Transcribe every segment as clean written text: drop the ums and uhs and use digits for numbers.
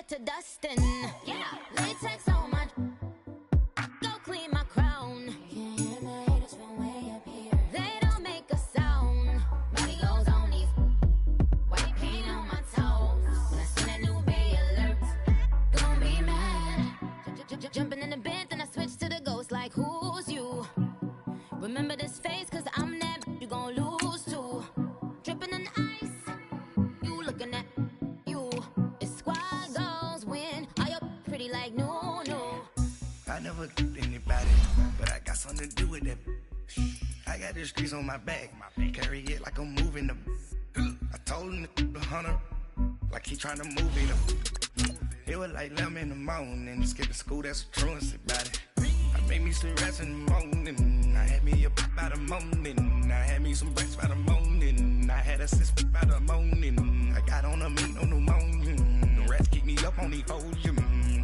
get to dustin'. Yeah, latex on my. Go clean my crown. Can't hear my haters from way up here. They don't make a sound. Body goes on these. White paint on my toes. When I see that new bay alert, gon' be mad. Jumping in the bed, then I switch to the ghost. Like, who's you? Remember this face, cause I'm that you gon' lose to. Dripping in ice, you looking at you. It's squad goals win. Are you pretty like no? I never anybody, but I got something to do with that. I got the streets on my back, carry it like I'm moving them. I told him to 100, like he trying to move it up. It was like 11 in the morning, skip to school, that's a truancy about it. I made me some rest in the morning, I had me a by the morning, I had me some breakfast by the morning, I had a sis by the morning, I got on a meat on the morning, the rats keep me up on the podium,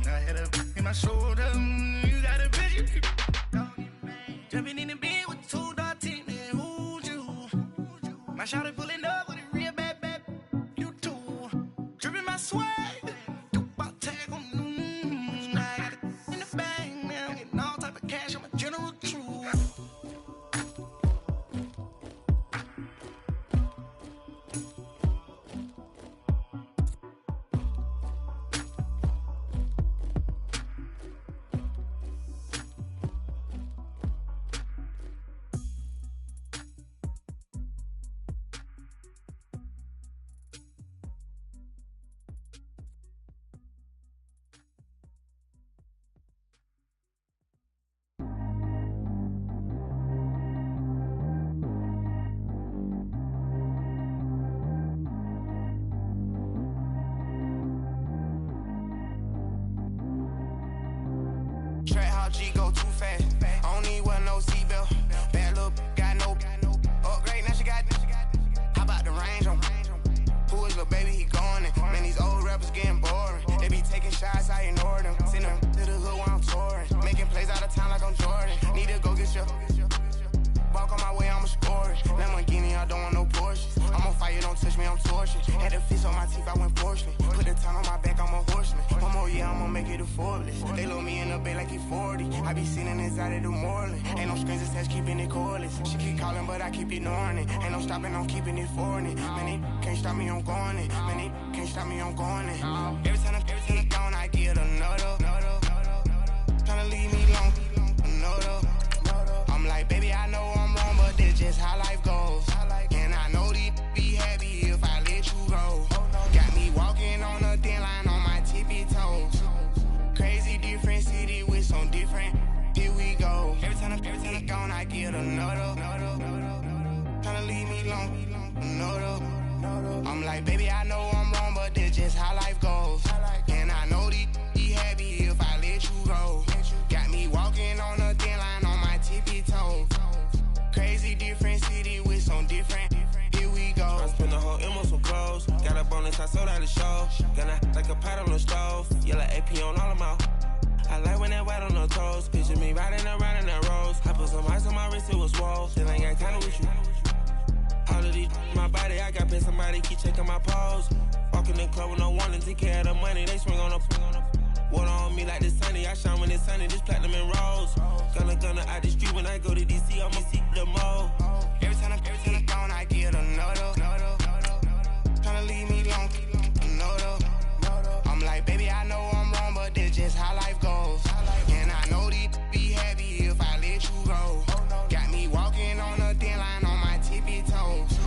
I had a in my shoulder, you got a bitch, jumping in the bed with 2 dark teeth, and who's you? My shawty pulling up with a real bad, you too, dripping my swag. G go too fast. I don't need one, no seatbelt. Bad little got no upgrade. Now she got. How about the range on? Who is little baby? He going in. Man, these old rappers getting boring. They be taking shots, I ignore them. Send them to the hood while I'm touring. Making plays out of town like I'm Jordan. Need to go get your. Walk on my way, I'ma score it. Lamborghini, I don't want no Porsches. I'm on fire, don't touch me, I'm tortured. Had the fist on my teeth, I went porcelain. Put the town on my back, I'm a horseman. One more year, I'ma make it a Forbes. They load me in the bay like he 40. I be sitting inside of the Moreland. Ain't no strings attached, keeping it cordless. She keep calling, but I keep ignoring it. Ain't no stopping, I'm keeping it for it. Man, it can't stop me, I'm going it. Man, it can't stop me, I'm going it. Every time I'm gone, I get another. Tryna leave me long, another. I'm like, baby, I know I'm wrong, but this just how life goes. And I know these be happy if I let you go. Got me walking on a thin line on my tippy toes. Crazy different city with some different. Here we go. Every time I'm gone, I get another. Tryna leave me long, another. I'm like, baby, I know I'm wrong, but this just how life goes. And I know these be happy if I let you go. Got me walking on a thin line on my tippy toes. Crazy different city with some different. Here we go. I spent the whole M on some clothes. Got a bonus, I sold out the show. Gonna like a pot on the stove. Yellow AP on all of my. I like when that white on the toes. Picture me riding around in that rose. I put some ice on my wrist, it was swole. Still ain't got time with you. All of these my body, I got been somebody keep checking my pose. Walking in the club with no warning, take care of the money. They swing on the. Water on me like the sunny, I shine when it's sunny, this platinum and rose. Gonna out the street when I go to DC, I'ma see the mall. Every time I'm gone, I get another. Tryna leave me long, another. I'm like, baby, I know I'm wrong, but this just how life goes. And I know these be happy if I let you go. Got me walking on a thin line on my tippy toes.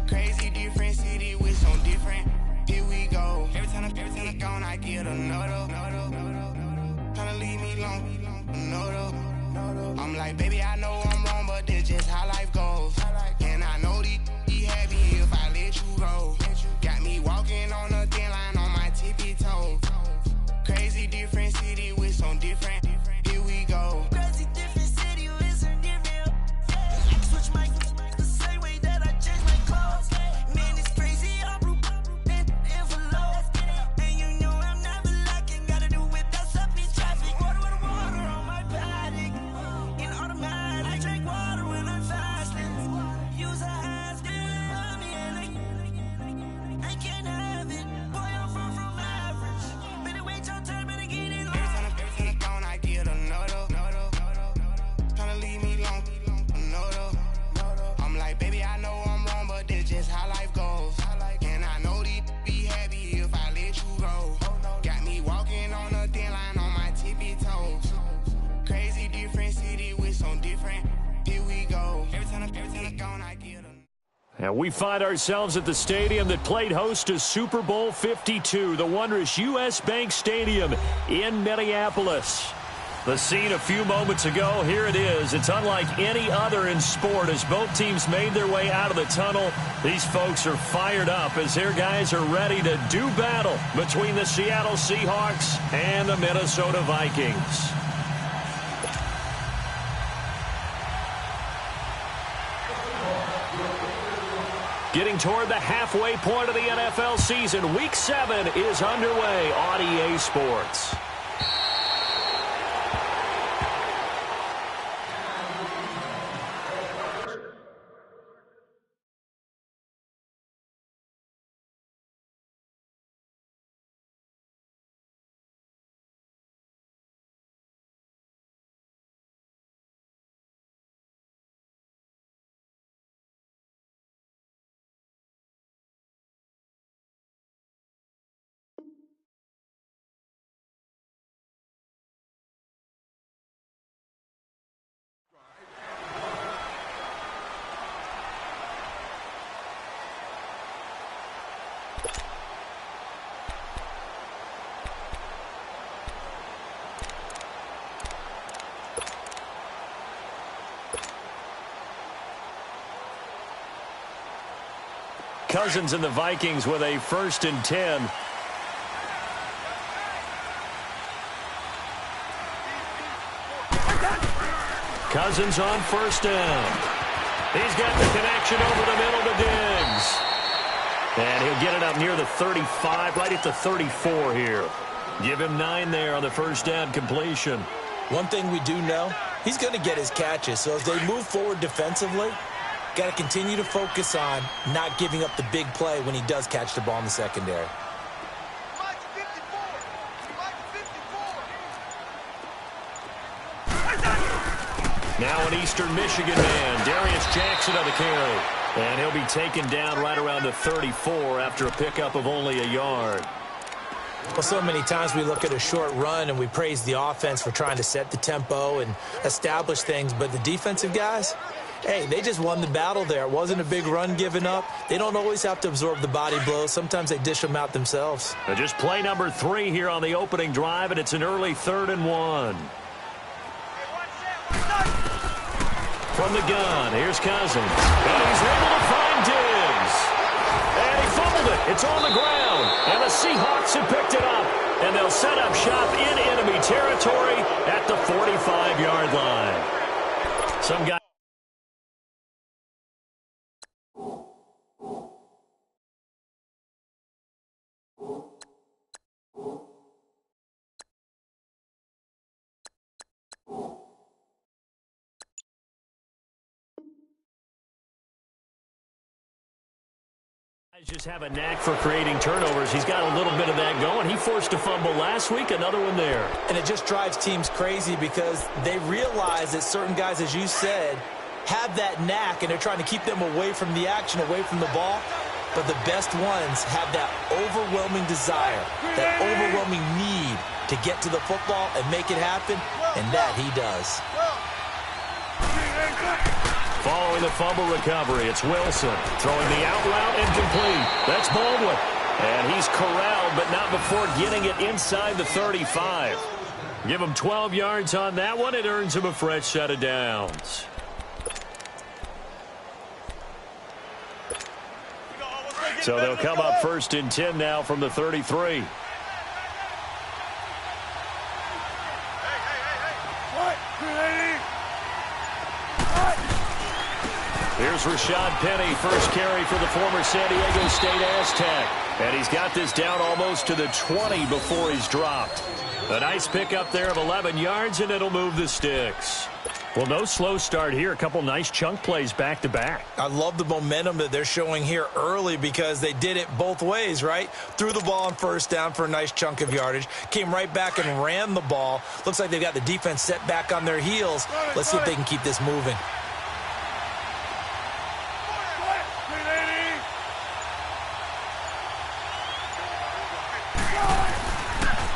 Crazy different city with some different. Here we go. Every time I'm gone, I get another. Tryna leave me long, another. I'm like, baby, I know I'm wrong, but this just how life goes. And I know these be happy if I let you go. Got me walking on a thin line on my tippy toes. Crazy different city with some different. Here we go. Crazy different city with some different. Switch my the same way that I change my clothes. Man, it's crazy, I'm envelope. And you know I'm never lacking. Gotta do with that stuff in traffic. Water on my paddock. In automatic. And we find ourselves at the stadium that played host to Super Bowl 52, the wondrous U.S. Bank Stadium in Minneapolis. The scene a few moments ago, here it is. It's unlike any other in sport as both teams made their way out of the tunnel. These folks are fired up as their guys are ready to do battle between the Seattle Seahawks and the Minnesota Vikings. Getting toward the halfway point of the NFL season, Week 7 is underway on EA Sports. Cousins and the Vikings with a 1st and 10. Cousins on 1st down. He's got the connection over the middle to Diggs. And he'll get it up near the 35, right at the 34 here. Give him 9 there on the 1st down completion. One thing we do know, he's going to get his catches. So as they move forward defensively, got to continue to focus on not giving up the big play when he does catch the ball in the secondary. Now an Eastern Michigan man, Darius Jackson on the carry. And he'll be taken down right around the 34 after a pickup of only a yard. Well, so many times we look at a short run and we praise the offense for trying to set the tempo and establish things, but the defensive guys, hey, they just won the battle there. It wasn't a big run given up. They don't always have to absorb the body blows. Sometimes they dish them out themselves. Just play number 3 here on the opening drive, and it's an early 3rd and 1. From the gun, here's Cousins. And he's able to find Diggs. And he fumbled it. It's on the ground. And the Seahawks have picked it up. And they'll set up shop in enemy territory at the 45-yard line. Some guy. Just have a knack for creating turnovers. He's got a little bit of that going. He forced a fumble last week, another one there. And it just drives teams crazy because they realize that certain guys, as you said, have that knack, and they're trying to keep them away from the action, away from the ball. But the best ones have that overwhelming desire, that overwhelming need to get to the football and make it happen, and that he does. Following the fumble recovery, it's Wilson throwing the out route incomplete. That's Baldwin. And he's corralled, but not before getting it inside the 35. Give him 12 yards on that one. It earns him a fresh set of downs. So they'll come up 1st and 10 now from the 33. Here's Rashad Penny, first carry for the former San Diego State Aztec. And he's got this down almost to the 20 before he's dropped. A nice pickup there of 11 yards, and it'll move the sticks. Well, no slow start here. A couple nice chunk plays back-to-back. I love the momentum that they're showing here early because they did it both ways, right? Threw the ball on 1st down for a nice chunk of yardage. Came right back and ran the ball. Looks like they've got the defense set back on their heels. Let's see if they can keep this moving.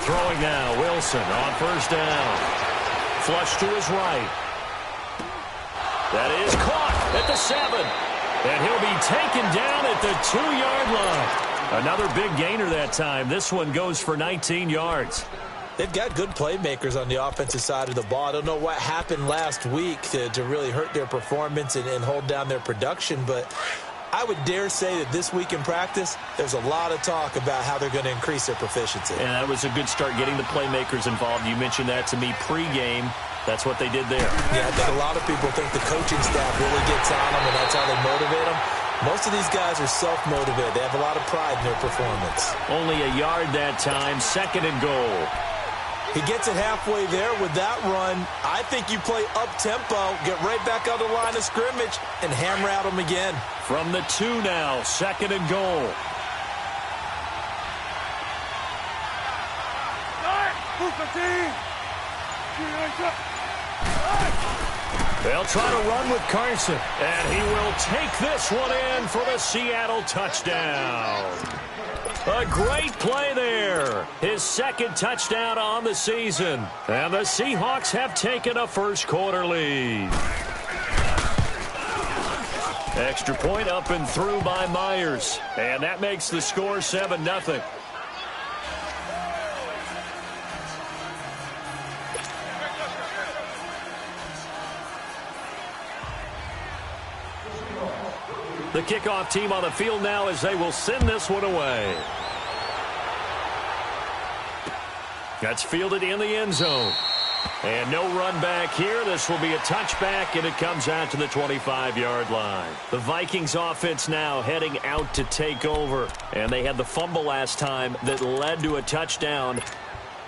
Throwing now, Wilson on 1st down. Flush to his right. That is caught at the 7. And he'll be taken down at the 2-yard line. Another big gainer that time. This one goes for 19 yards. They've got good playmakers on the offensive side of the ball. I don't know what happened last week to really hurt their performance and hold down their production, but I would dare say that this week in practice, there's a lot of talk about how they're going to increase their proficiency. And that was a good start, getting the playmakers involved. You mentioned that to me pregame. That's what they did there. Yeah, I think a lot of people think the coaching staff really gets on them, and that's how they motivate them. Most of these guys are self-motivated. They have a lot of pride in their performance. Only a yard that time, 2nd and goal. He gets it halfway there with that run. I think you play up-tempo, get right back on the line of scrimmage, and hammer at him again. From the 2 now, 2nd and goal. They'll try to run with Carson, and he will take this one in for the Seattle touchdown. A great play there. His 2nd touchdown on the season. And the Seahawks have taken a first-quarter lead. Extra point up and through by Myers. And that makes the score 7-0. The kickoff team on the field now as they will send this one away. That's fielded in the end zone. And no run back here. This will be a touchback, and it comes out to the 25-yard line. The Vikings offense now heading out to take over. And they had the fumble last time that led to a touchdown.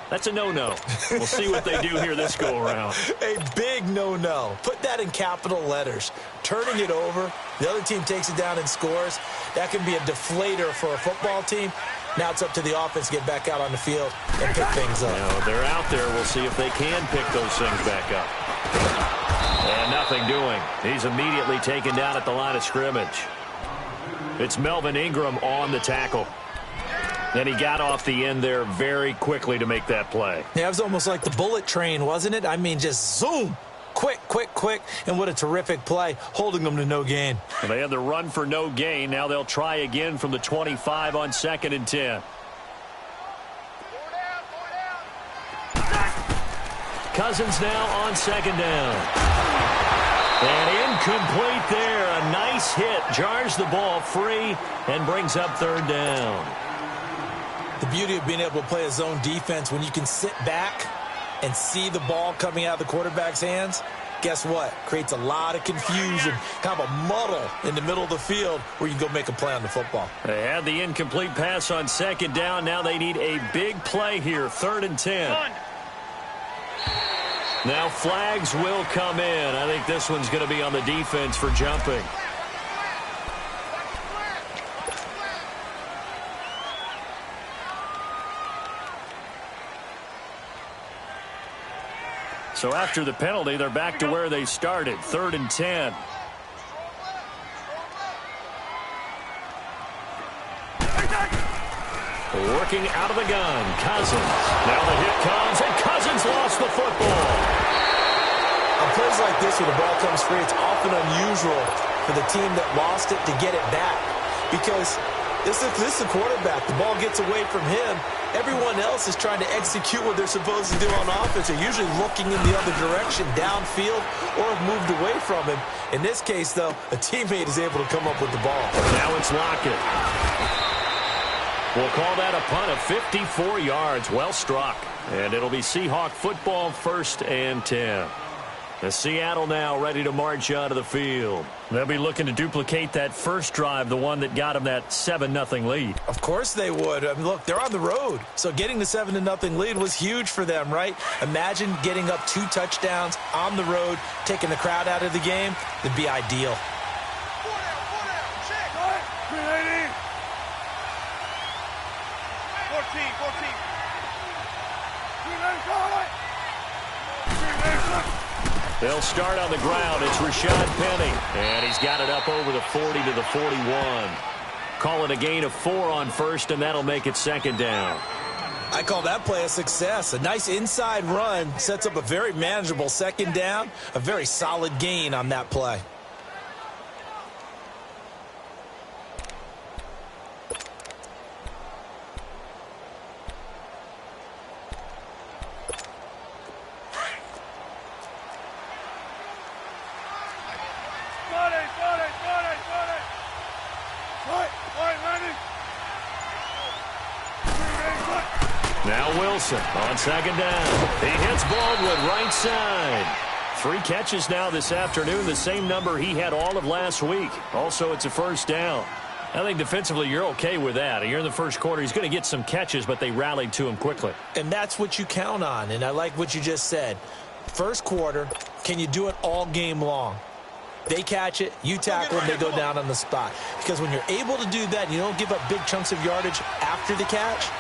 That's a no-no. We'll see what they do here this go-around. A big no-no. Put that in capital letters. Turning it over, the other team takes it down and scores. That can be a deflator for a football team. Now it's up to the offense to get back out on the field and pick things up. Now they're out there. We'll see if they can pick those things back up. And nothing doing. He's immediately taken down at the line of scrimmage. It's Melvin Ingram on the tackle. And he got off the end there very quickly to make that play. Yeah, it was almost like the bullet train, wasn't it? I mean, just zoom. Quick, quick, quick. And what a terrific play, holding them to no gain. Well, they had the run for no gain. Now they'll try again from the 25 on 2nd and 10. Cousins now on 2nd down. And incomplete there. A nice hit. Jars the ball free and brings up 3rd down. The beauty of being able to play a zone defense when you can sit back and see the ball coming out of the quarterback's hands, guess what? Creates a lot of confusion, kind of a muddle in the middle of the field where you can go make a play on the football. They had the incomplete pass on 2nd down. Now they need a big play here, 3rd and 10. Now flags will come in. I think this one's going to be on the defense for jumping. So after the penalty, they're back to where they started, 3rd and 10. Working out of the gun, Cousins. Now the hit comes, and Cousins lost the football. On plays like this where the ball comes free, it's often unusual for the team that lost it to get it back. Because this is the quarterback. The ball gets away from him. Everyone else is trying to execute what they're supposed to do on offense. They're usually looking in the other direction, downfield, or have moved away from him. In this case, though, a teammate is able to come up with the ball. Now it's Lockett. We'll call that a punt of 54 yards. Well struck. And it'll be Seahawk football, 1st and 10. The Seattle now ready to march out of the field. They'll be looking to duplicate that first drive, the one that got them that 7-0 lead. Of course they would. I mean, look, they're on the road. So getting the 7-0 lead was huge for them, right? Imagine getting up 2 touchdowns on the road, taking the crowd out of the game. It'd be ideal. 14. They'll start on the ground. It's Rashad Penny. And he's got it up over the 40 to the 41. Call it a gain of 4 on 1st, and that'll make it 2nd down. I call that play a success. A nice inside run sets up a very manageable 2nd down. A very solid gain on that play. Now Wilson on second down. He hits Baldwin right side. 3 catches now this afternoon, the same number he had all of last week. Also, it's a first down. I think defensively you're okay with that. You're in the first quarter. He's going to get some catches, but they rallied to him quickly. And that's what you count on, and I like what you just said. First quarter, can you do it all game long? They catch it, you tackle them, they go down on the spot. Because when you're able to do that and you don't give up big chunks of yardage after the catch,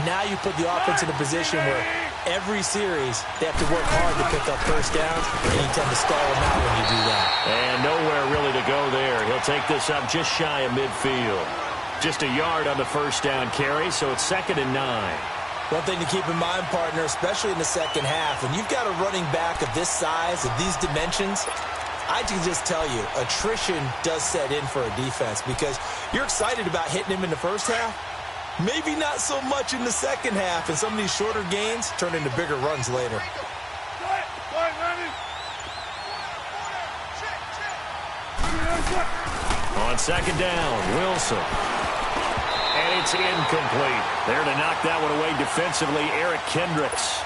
now you put the offense in a position where every series they have to work hard to pick up first downs, and you tend to stall them out when you do that. And nowhere really to go there. He'll take this up just shy of midfield. Just a yard on the first down carry, so it's 2nd and 9. One thing to keep in mind, partner, especially in the second half, when you've got a running back of this size, of these dimensions, I can just tell you, attrition does set in for a defense because you're excited about hitting him in the first half. Maybe not so much in the second half, and some of these shorter gains turn into bigger runs later. On second down, Wilson. And it's incomplete. There to knock that one away defensively, Eric Kendricks.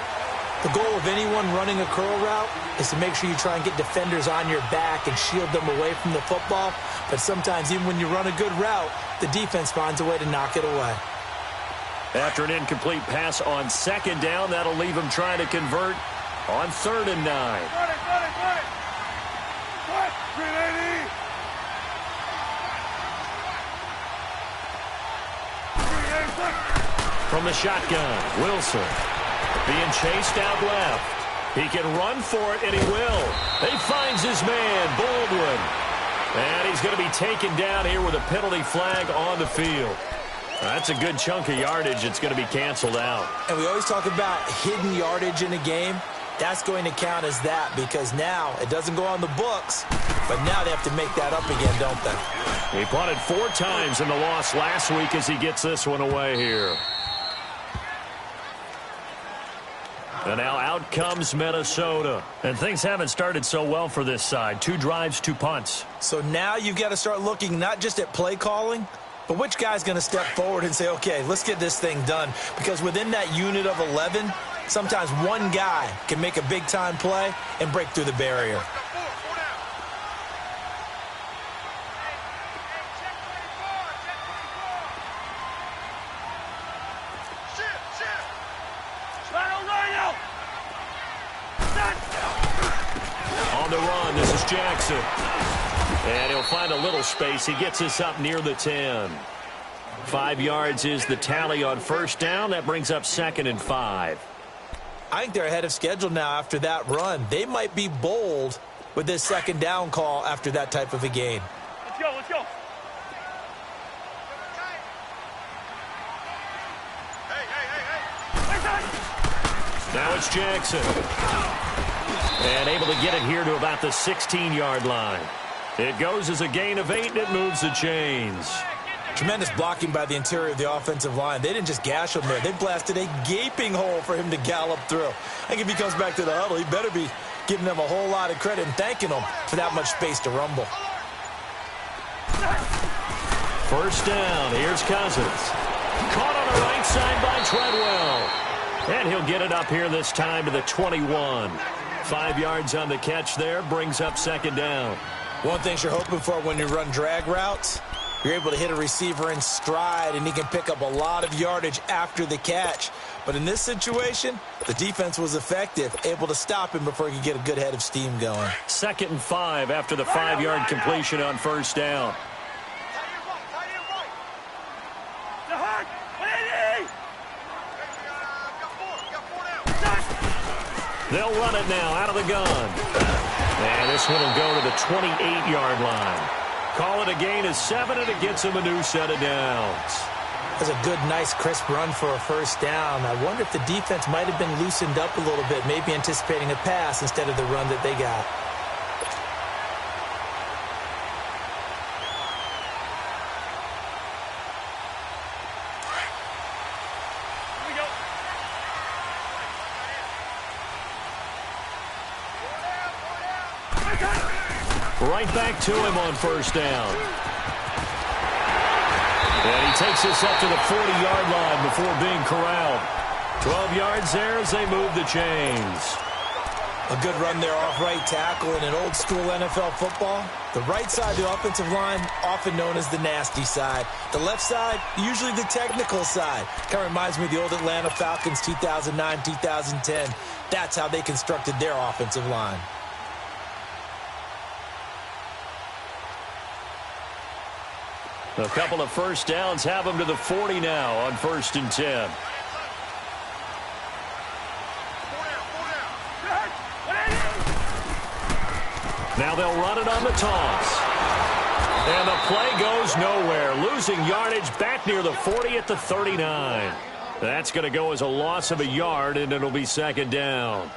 The goal of anyone running a curl route is to make sure you try and get defenders on your back and shield them away from the football. But sometimes even when you run a good route, the defense finds a way to knock it away. After an incomplete pass on second down, that'll leave him trying to convert on 3rd and 9. From the shotgun, Wilson being chased out left. He can run for it, and he will. He finds his man, Baldwin. And he's going to be taken down here with a penalty flag on the field. That's a good chunk of yardage. It's going to be canceled out. And we always talk about hidden yardage in a game. That's going to count as that because now it doesn't go on the books, but now they have to make that up again, don't they? He punted 4 times in the loss last week as he gets this one away here. And now out comes Minnesota. And things haven't started so well for this side. 2 drives, 2 punts. So now you've got to start looking not just at play calling, but which guy's going to step forward and say, okay, let's get this thing done. Because within that unit of 11, sometimes one guy can make a big-time play and break through the barrier. On the run, this is Jackson. And he'll find a little space. He gets us up near the 10. 5 yards is the tally on first down. That brings up 2nd and 5. I think they're ahead of schedule now after that run. They might be bold with this second down call after that type of a gain. Let's go, let's go. Now it's Jackson. And able to get it here to about the 16-yard line. It goes as a gain of 8, and it moves the chains. Tremendous blocking by the interior of the offensive line. They didn't just gash him there. They blasted a gaping hole for him to gallop through. I think if he comes back to the huddle, he better be giving them a whole lot of credit and thanking them for that much space to rumble. First down. Here's Cousins. Caught on the right side by Treadwell. And he'll get it up here this time to the 21. 5 yards on the catch there. Brings up second down. One thing you're hoping for when you run drag routes, you're able to hit a receiver in stride, and he can pick up a lot of yardage after the catch. But in this situation, the defense was effective, able to stop him before he could get a good head of steam going. 2nd and 5 after the 5-yard completion on first down. They'll run it now out of the gun. And this one will go to the 28-yard line. Call it a gain of 7, and it gets him a new set of downs. That's a good, nice, crisp run for a first down. I wonder if the defense might have been loosened up a little bit, maybe anticipating a pass instead of the run that they got. Right back to him on first down. takes us up to the 40-yard line before being corralled. 12 yards there as they move the chains. A good run there off right tackle in an old-school NFL football. The right side of the offensive line, often known as the nasty side. The left side, usually the technical side. Kind of reminds me of the old Atlanta Falcons 2009, 2010. That's how they constructed their offensive line. A couple of first downs have them to the 40 now on 1st and 10. Now they'll run it on the toss. And the play goes nowhere. Losing yardage back near the 40 at the 39. That's going to go as a loss of a yard, and it'll be 2nd down.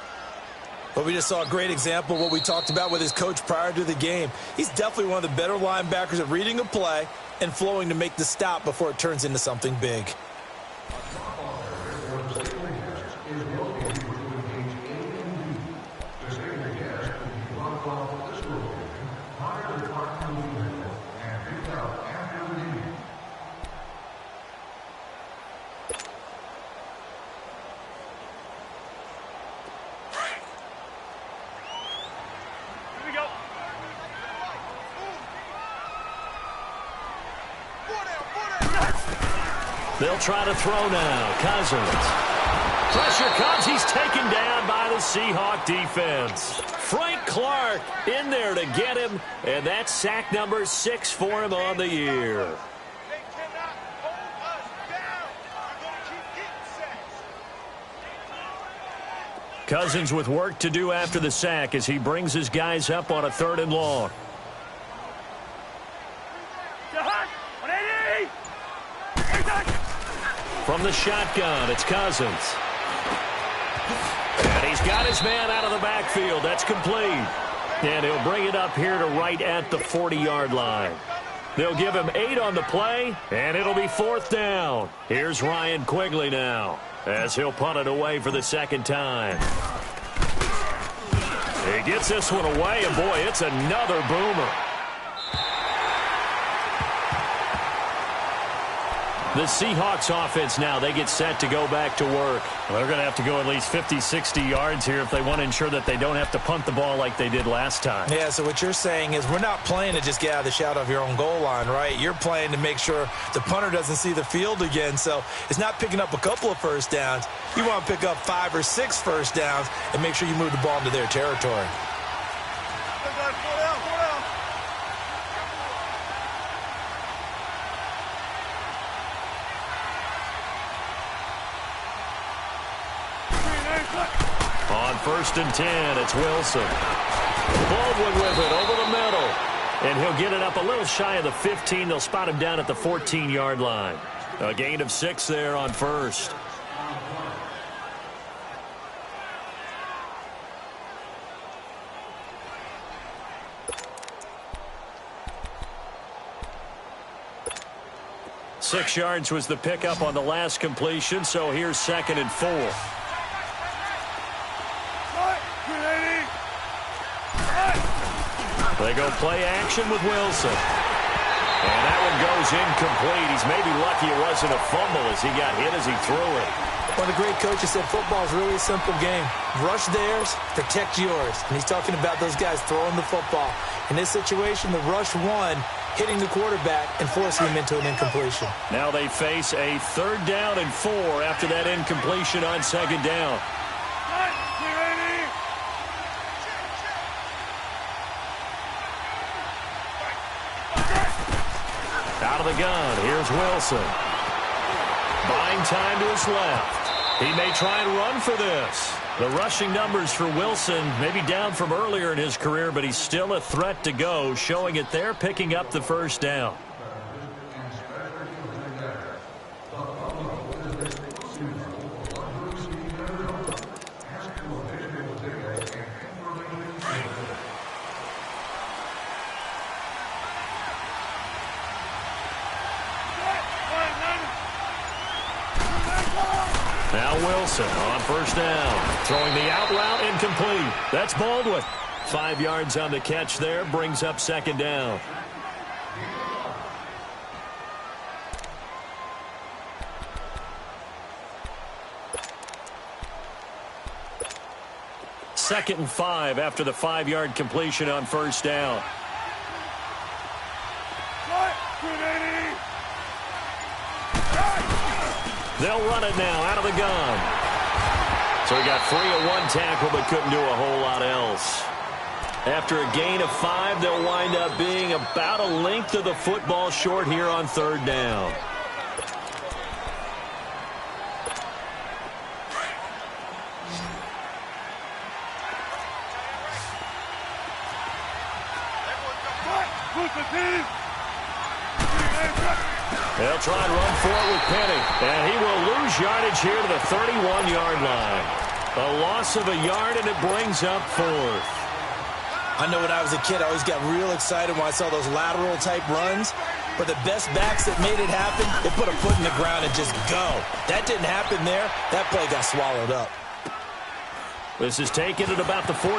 But we just saw a great example of what we talked about with his coach prior to the game. He's definitely one of the better linebackers at reading a play and flowing to make the stop before it turns into something big. They'll try to throw now. Cousins. Pressure comes. He's taken down by the Seahawk defense. Frank Clark in there to get him, and that's sack number 6 for him on the year. Cousins with work to do after the sack as he brings his guys up on a 3rd and long. From the shotgun, it's Cousins. And he's got his man out of the backfield. That's complete. And he'll bring it up here to right at the 40-yard line. They'll give him 8 on the play, and it'll be 4th down. Here's Ryan Quigley now as he'll punt it away for the 2nd time. He gets this one away, and boy, it's another boomer. The Seahawks offense now, they get set to go back to work. Well, they're going to have to go at least 50, 60 yards here if they want to ensure that they don't have to punt the ball like they did last time. Yeah, so what you're saying is we're not playing to just get out of the shadow of your own goal line, right? You're playing to make sure the punter doesn't see the field again. So it's not picking up a couple of first downs. You want to pick up 5 or 6 first downs and make sure you move the ball into their territory. On 1st and 10, it's Wilson. Baldwin with it over the middle. And he'll get it up a little shy of the 15. They'll spot him down at the 14-yard line. A gain of 6 there on 1st. Six yards was the pickup on the last completion, so here's 2nd and 4. They go play action with Wilson. And that one goes incomplete. He's maybe lucky it wasn't a fumble as he got hit as he threw it. One of the great coaches said football is really a simple game. Rush theirs, protect yours. And he's talking about those guys throwing the football. In this situation, the rush won, hitting the quarterback and forcing him into an incompletion. Now they face a 3rd down and 4 after that incompletion on 2nd down. Out of the gun, here's Wilson. Buying time to his left. He may try and run for this. The rushing numbers for Wilson may be down from earlier in his career, but he's still a threat to go, showing it there, picking up the 1st down. Now Wilson on 1st down. Throwing the out route, incomplete. That's Baldwin. 5 yards on the catch there. Brings up 2nd down. 2nd and 5 after the 5-yard completion on first down. They'll run it now out of the gun. So he got free of one tackle but couldn't do a whole lot else. After a gain of 5, they'll wind up being about a length of the football short here on 3rd down. They'll try and run for it with Penny. And he will lose yardage here to the 31-yard line. A loss of a yard, and it brings up 4th. I know when I was a kid, I always got real excited when I saw those lateral-type runs. But the best backs that made it happen, they put a foot in the ground and just go. That didn't happen there. That play got swallowed up. This is taken at about the 14.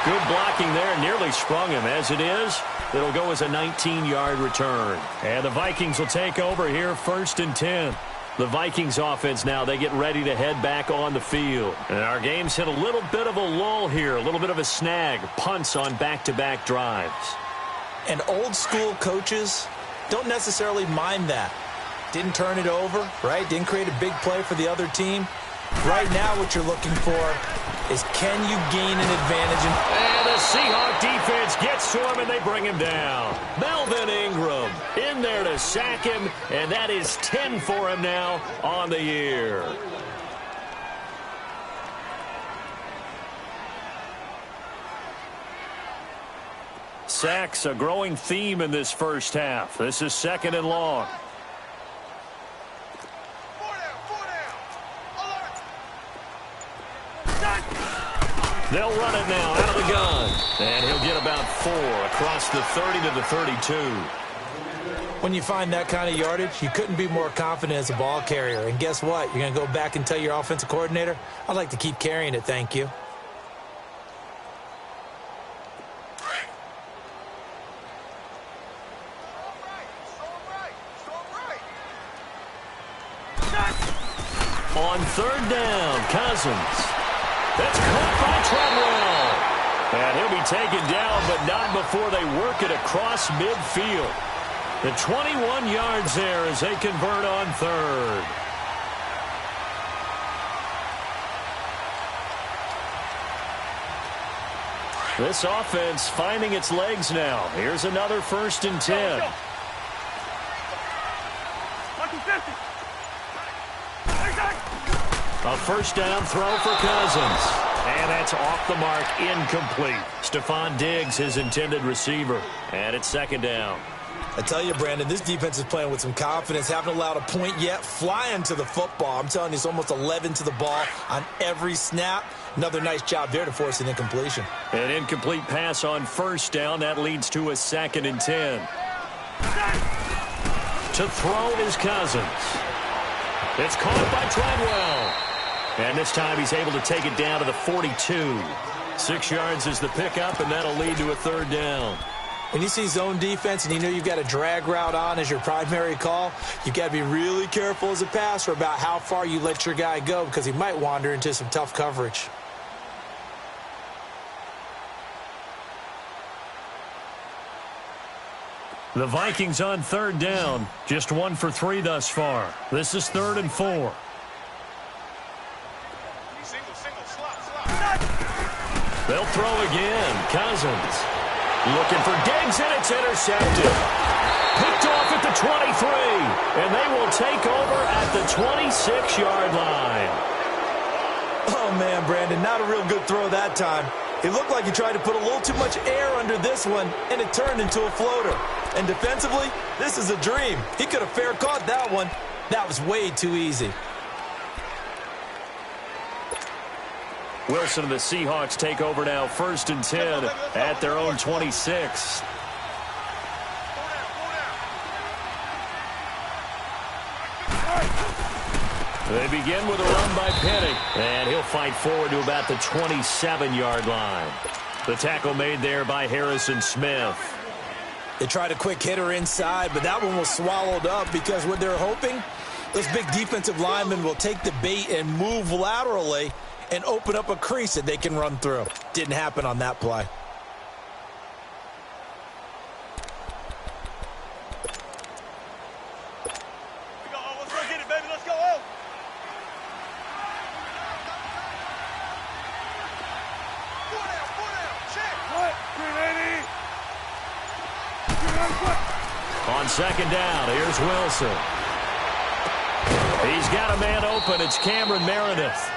Good blocking there, nearly sprung him. As it is, it'll go as a 19-yard return. And the Vikings will take over here 1st and 10. The Vikings offense now, they get ready to head back on the field. And our game's hit a little bit of a lull here, a little bit of a snag. Punts on back-to-back drives. And old-school coaches don't necessarily mind that. Didn't turn it over, right? Didn't create a big play for the other team. Right now what you're looking for is can you gain an advantage? And the Seahawk defense gets to him, and they bring him down. Melvin Ingram in there to sack him, and that is 10 for him now on the year. Sacks, a growing theme in this first half. This is 2nd and long. They'll run it now out of the gun. And he'll get about 4 across the 30 to the 32. When you find that kind of yardage, you couldn't be more confident as a ball carrier. And guess what? You're going to go back and tell your offensive coordinator, I'd like to keep carrying it, thank you. On 3rd down, Cousins. That's caught by Treadwell. And he'll be taken down, but not before they work it across midfield. The 21 yards there as they convert on 3rd. This offense finding its legs now. Here's another 1st and 10. A 1st down throw for Cousins. And that's off the mark, incomplete. Stephon Diggs, his intended receiver. And it's 2nd down. I tell you, Brandon, this defense is playing with some confidence. Haven't allowed a point yet. Flying to the football. I'm telling you, it's almost 11 to the ball on every snap. Another nice job there to force an incompletion. An incomplete pass on 1st down. That leads to a 2nd and 10. To throw is Cousins. It's caught by Treadwell. And this time he's able to take it down to the 42. 6 yards is the pickup, and that'll lead to a 3rd down. When you see zone defense and you know you've got a drag route on as your primary call, you've got to be really careful as a passer about how far you let your guy go because he might wander into some tough coverage. The Vikings on 3rd down. Just 1 for 3 thus far. This is 3rd and 4. They'll throw again. Cousins looking for Diggs, and it's intercepted. Picked off at the 23, and they will take over at the 26-yard line. Oh, man, Brandon, not a real good throw that time. It looked like he tried to put a little too much air under this one, and it turned into a floater. And defensively, this is a dream. He could have fair caught that one. That was way too easy. Wilson and the Seahawks take over now 1st and 10 at their own 26. They begin with a run by Penny, and he'll fight forward to about the 27-yard line. The tackle made there by Harrison Smith. They tried a quick hitter inside, but that one was swallowed up because what they're hoping Those big defensive linemen will take the bait and move laterally and open up a crease that they can run through. Didn't happen on that play. Let's go get it, baby. Let's go. Oh. Four down. Check. What? 380. On second down, here's Wilson. He's got a man open. It's Cameron Meredith.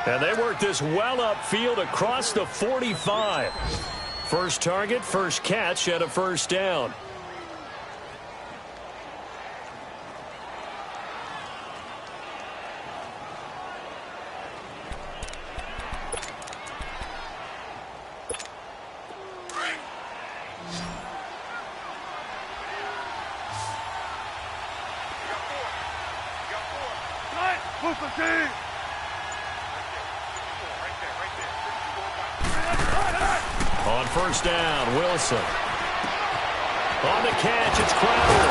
And they work this well upfield across the 45. First target, first catch, and a first down. On first down, Wilson. On the catch, it's Crowder.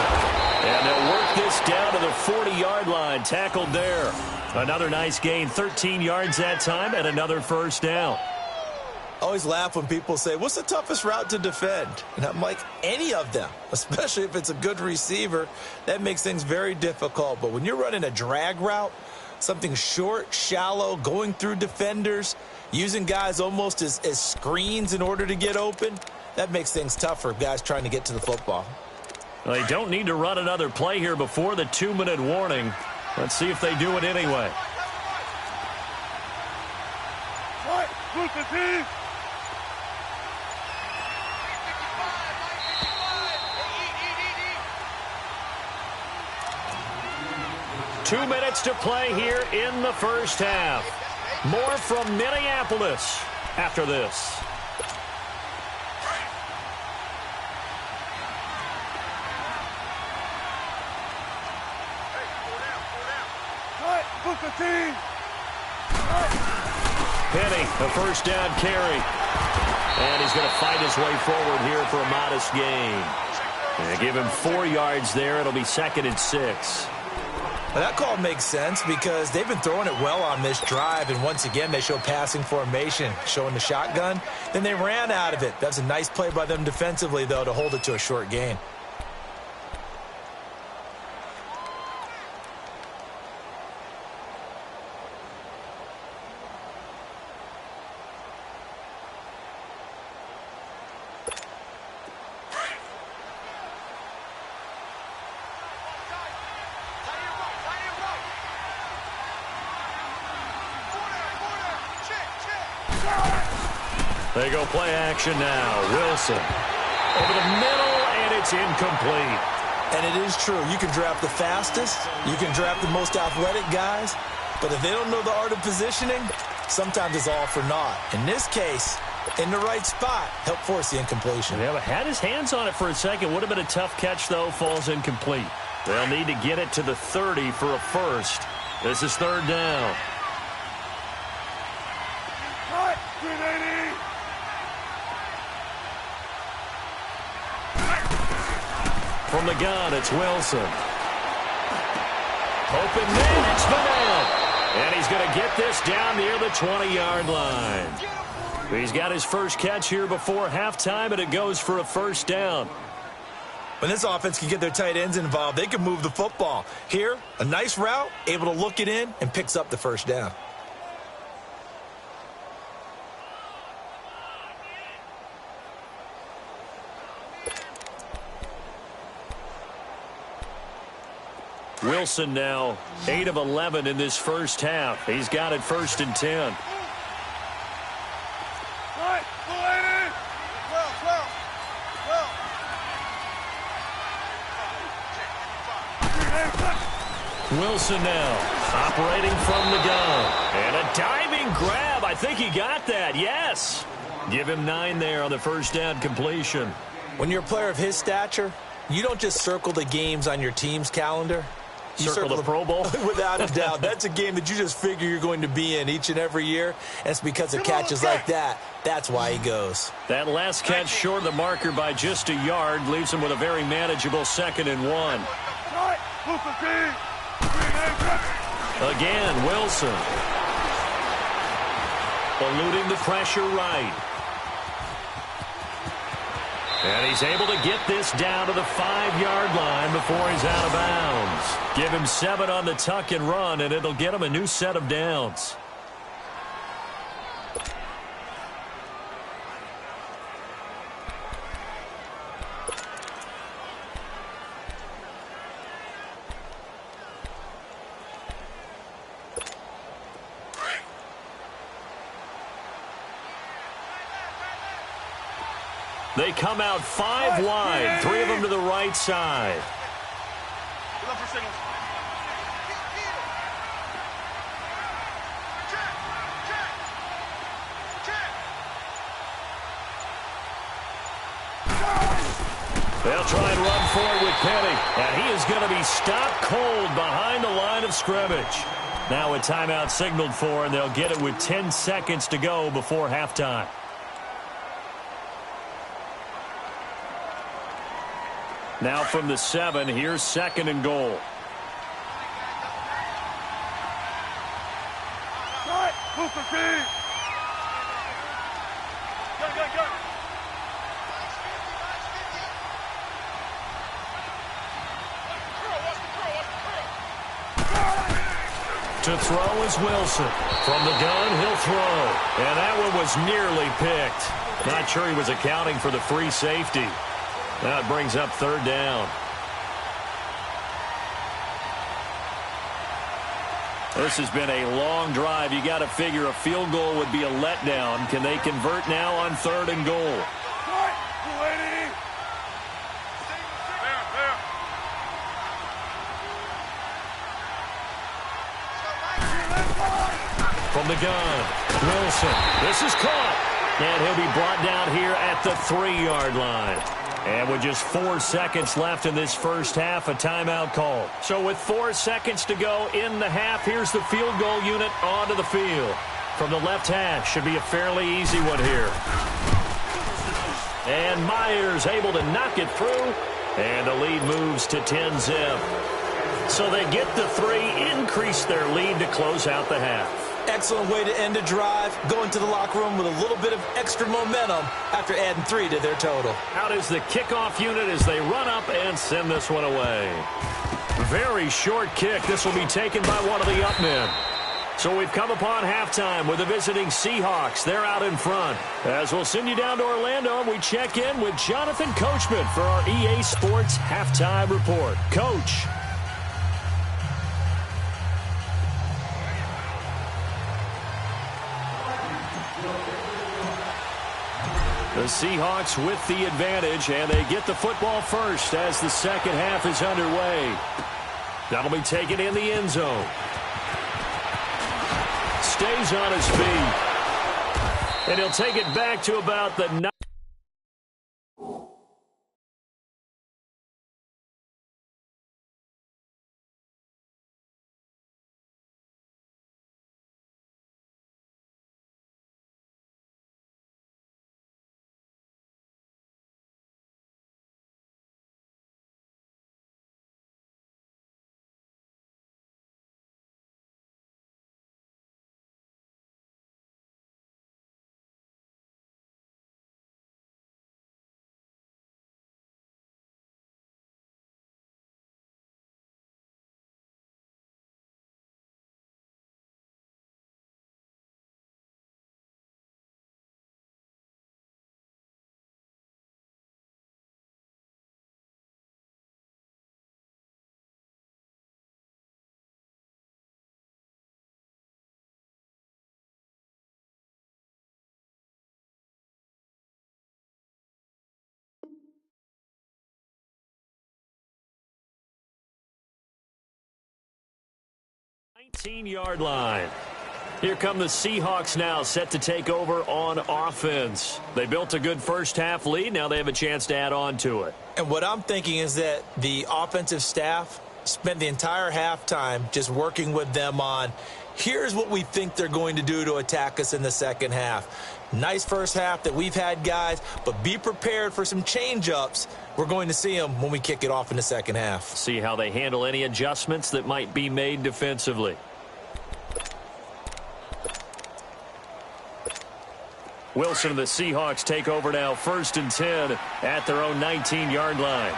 And they'll work this down to the 40-yard line. Tackled there. Another nice gain, 13 yards that time, and another first down. I always laugh when people say, what's the toughest route to defend? And I'm like, any of them, especially if it's a good receiver. That makes things very difficult. But when you're running a drag route, something short, shallow, going through defenders, using guys almost as screens in order to get open, that makes things tough for guys trying to get to the football. Well, they don't need to run another play here before the 2-minute warning. Let's see if they do it anyway. What? 2 minutes to play here in the first half. More from Minneapolis after this. Penny, a first down carry. And he's going to fight his way forward here for a modest gain. And give him 4 yards there. It'll be 2nd and 6. Well, that call makes sense because they've been throwing it well on this drive, and once again they show passing formation, showing the shotgun. Then they ran out of it. That's a nice play by them defensively, though, to hold it to a short gain. They go play action now. Wilson over the middle, and it's incomplete. And it is true. You can draft the fastest. You can draft the most athletic guys. But if they don't know the art of positioning, sometimes it's all for naught. In this case, in the right spot, help force the incompletion. Yeah, but had his hands on it for a second. Would have been a tough catch, though. Falls incomplete. They'll need to get it to the 30 for a first. This is 3rd down. From the gun, it's Wilson. Open man, it's Vanell. And he's going to get this down near the 20-yard line. He's got his first catch here before halftime, and it goes for a first down. When this offense can get their tight ends involved, they can move the football. Here, a nice route, able to look it in, and picks up the first down. Wilson now 8 of 11 in this first half. He's got it 1st and 10. Wilson now operating from the gun. And a diving grab. I think he got that. Yes. Give him 9 there on the first down completion. When you're a player of his stature, you don't just circle the games on your team's calendar. You circle the Pro Bowl? Without a doubt. That's a game that you just figure you're going to be in each and every year. And it's because of catches like that. That's why he goes. That last catch short of the marker by just a yard leaves him with a very manageable 2nd and 1. Again, Wilson. Eluding the pressure right. And he's able to get this down to the 5-yard line before he's out of bounds. Give him 7 on the tuck and run, and it'll get him a new set of downs. They come out 5 wide, 3 of them to the right side. They'll try and run forward with Penny, and he is going to be stopped cold behind the line of scrimmage. Now a timeout signaled for, and they'll get it with 10 seconds to go before halftime. Now from the 7, here's 2nd and goal. To throw is Wilson. From the gun, he'll throw. And that one was nearly picked. Not sure he was accounting for the free safety. Now it brings up 3rd down. This has been a long drive. You got to figure a field goal would be a letdown. Can they convert now on 3rd and goal? From the gun, Wilson. This is caught. And he'll be brought down here at the 3-yard line. And with just 4 seconds left in this first half, a timeout call. So with 4 seconds to go in the half, here's the field goal unit onto the field. From the left hash, should be a fairly easy one here. And Myers able to knock it through. And the lead moves to 10-zip. So they get the 3, increase their lead to close out the half. Excellent way to end a drive, going to the locker room with a little bit of extra momentum after adding 3 to their total. Out is the kickoff unit as they run up and send this one away. Very short kick. This will be taken by one of the up men. So we've come upon halftime with the visiting Seahawks. They're out in front. As we'll send you down to Orlando, we check in with Jonathan Coachman for our EA Sports Halftime Report. Coach. The Seahawks with the advantage, and they get the football first as the second half is underway. That'll be taken in the end zone. Stays on his feet. And he'll take it back to about the 9. Yard line. Here come the Seahawks now, set to take over on offense. They built a good first half lead. Now they have a chance to add on to it. And what I'm thinking is that the offensive staff spent the entire halftime just working with them on, here's what we think they're going to do to attack us in the second half. Nice first half that we've had, guys, but be prepared for some change-ups. We're going to see them when we kick it off in the second half. See how they handle any adjustments that might be made defensively. Wilson and the Seahawks take over now, 1st and 10 at their own 19-yard line.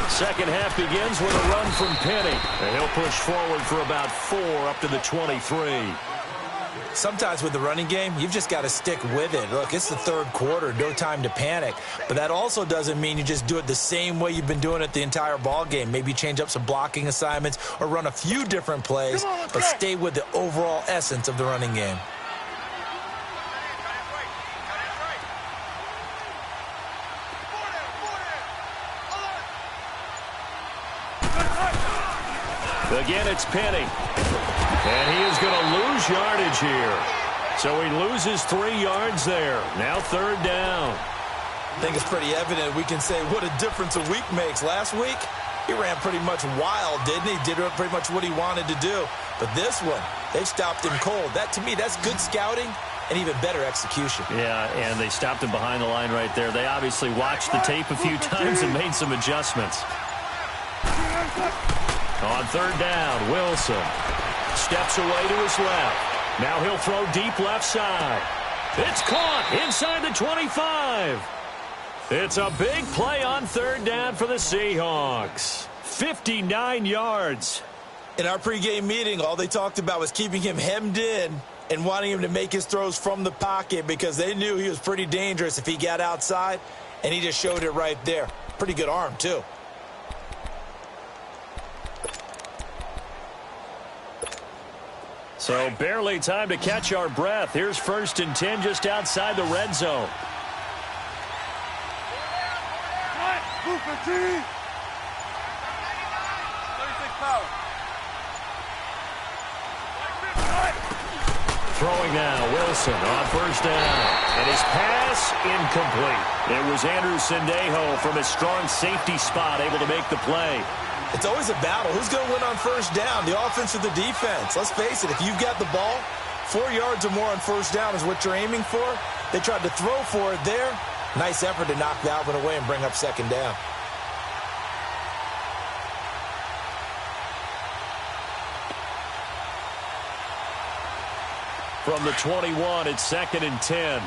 Second half begins with a run from Penny. And he'll push forward for about 4 up to the 23. Sometimes with the running game, you've just got to stick with it. Look, it's the third quarter, no time to panic. But that also doesn't mean you just do it the same way you've been doing it the entire ball game. Maybe change up some blocking assignments or run a few different plays, but stay with the overall essence of the running game. Again, it's Penny. And he is going to lose yardage here. So he loses 3 yards there. Now 3rd down. I think it's pretty evident we can say what a difference a week makes. Last week, he ran pretty much wild, didn't he? Did pretty much what he wanted to do. But this one, they've stopped him cold. That, to me, that's good scouting and even better execution. Yeah, and they stopped him behind the line right there. They obviously watched the tape a few times and made some adjustments. On 3rd down, Wilson steps away to his left. Now he'll throw deep left side. It's caught inside the 25. It's a big play on 3rd down for the Seahawks. 59 yards. In our pregame meeting, all they talked about was keeping him hemmed in and wanting him to make his throws from the pocket because they knew he was pretty dangerous if he got outside, and he just showed it right there. Pretty good arm, too. So barely time to catch our breath. Here's 1st and 10 just outside the red zone. Throwing now, Wilson on 1st down. And his pass incomplete. It was Andrew Sendejo from his strong safety spot able to make the play. It's always a battle. Who's going to win on 1st down, the offense or the defense? Let's face it, if you've got the ball, 4 yards or more on 1st down is what you're aiming for. They tried to throw for it there. Nice effort to knock that one away and bring up 2nd down. From the 21, it's 2nd and 10.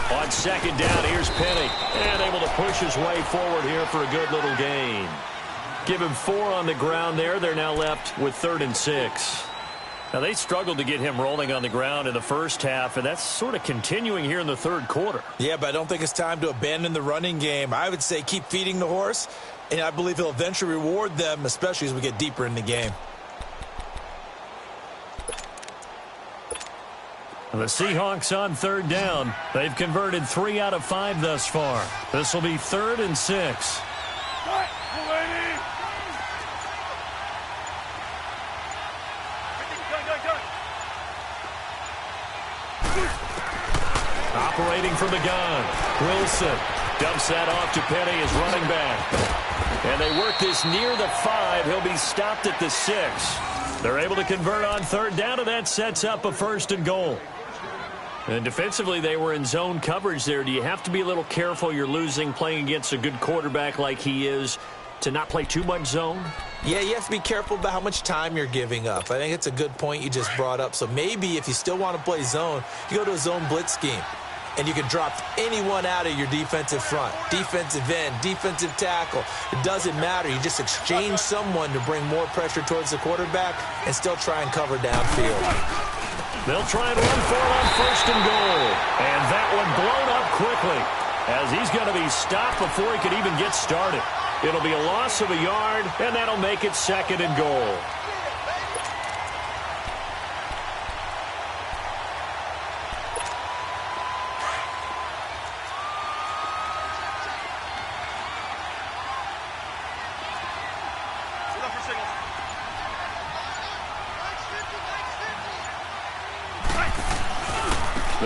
On 2nd down, here's Penny. And able to push his way forward here for a good little gain. Give him 4 on the ground there. They're now left with 3rd and 6. Now, they struggled to get him rolling on the ground in the first half, and that's sort of continuing here in the 3rd quarter. Yeah, but I don't think it's time to abandon the running game. I would say keep feeding the horse, and I believe he'll eventually reward them, especially as we get deeper in the game. The Seahawks on 3rd down. They've converted 3 out of 5 thus far. This will be 3rd and 6. Operating from the gun, Wilson dumps that off to Penny as running back. And they work this near the 5. He'll be stopped at the 6. They're able to convert on 3rd down, and that sets up a 1st and goal. And defensively, they were in zone coverage there. Do you have to be a little careful? You're losing playing against a good quarterback like he is to not play too much zone? Yeah, you have to be careful about how much time you're giving up. I think it's a good point you just brought up. So maybe if you still want to play zone, you go to a zone blitz scheme. And you can drop anyone out of your defensive front, defensive end, defensive tackle. It doesn't matter. You just exchange someone to bring more pressure towards the quarterback and still try and cover downfield. They'll try and run for it on 1st and goal. And that one blown up quickly as he's going to be stopped before he could even get started. It'll be a loss of a yard, and that'll make it 2nd and goal.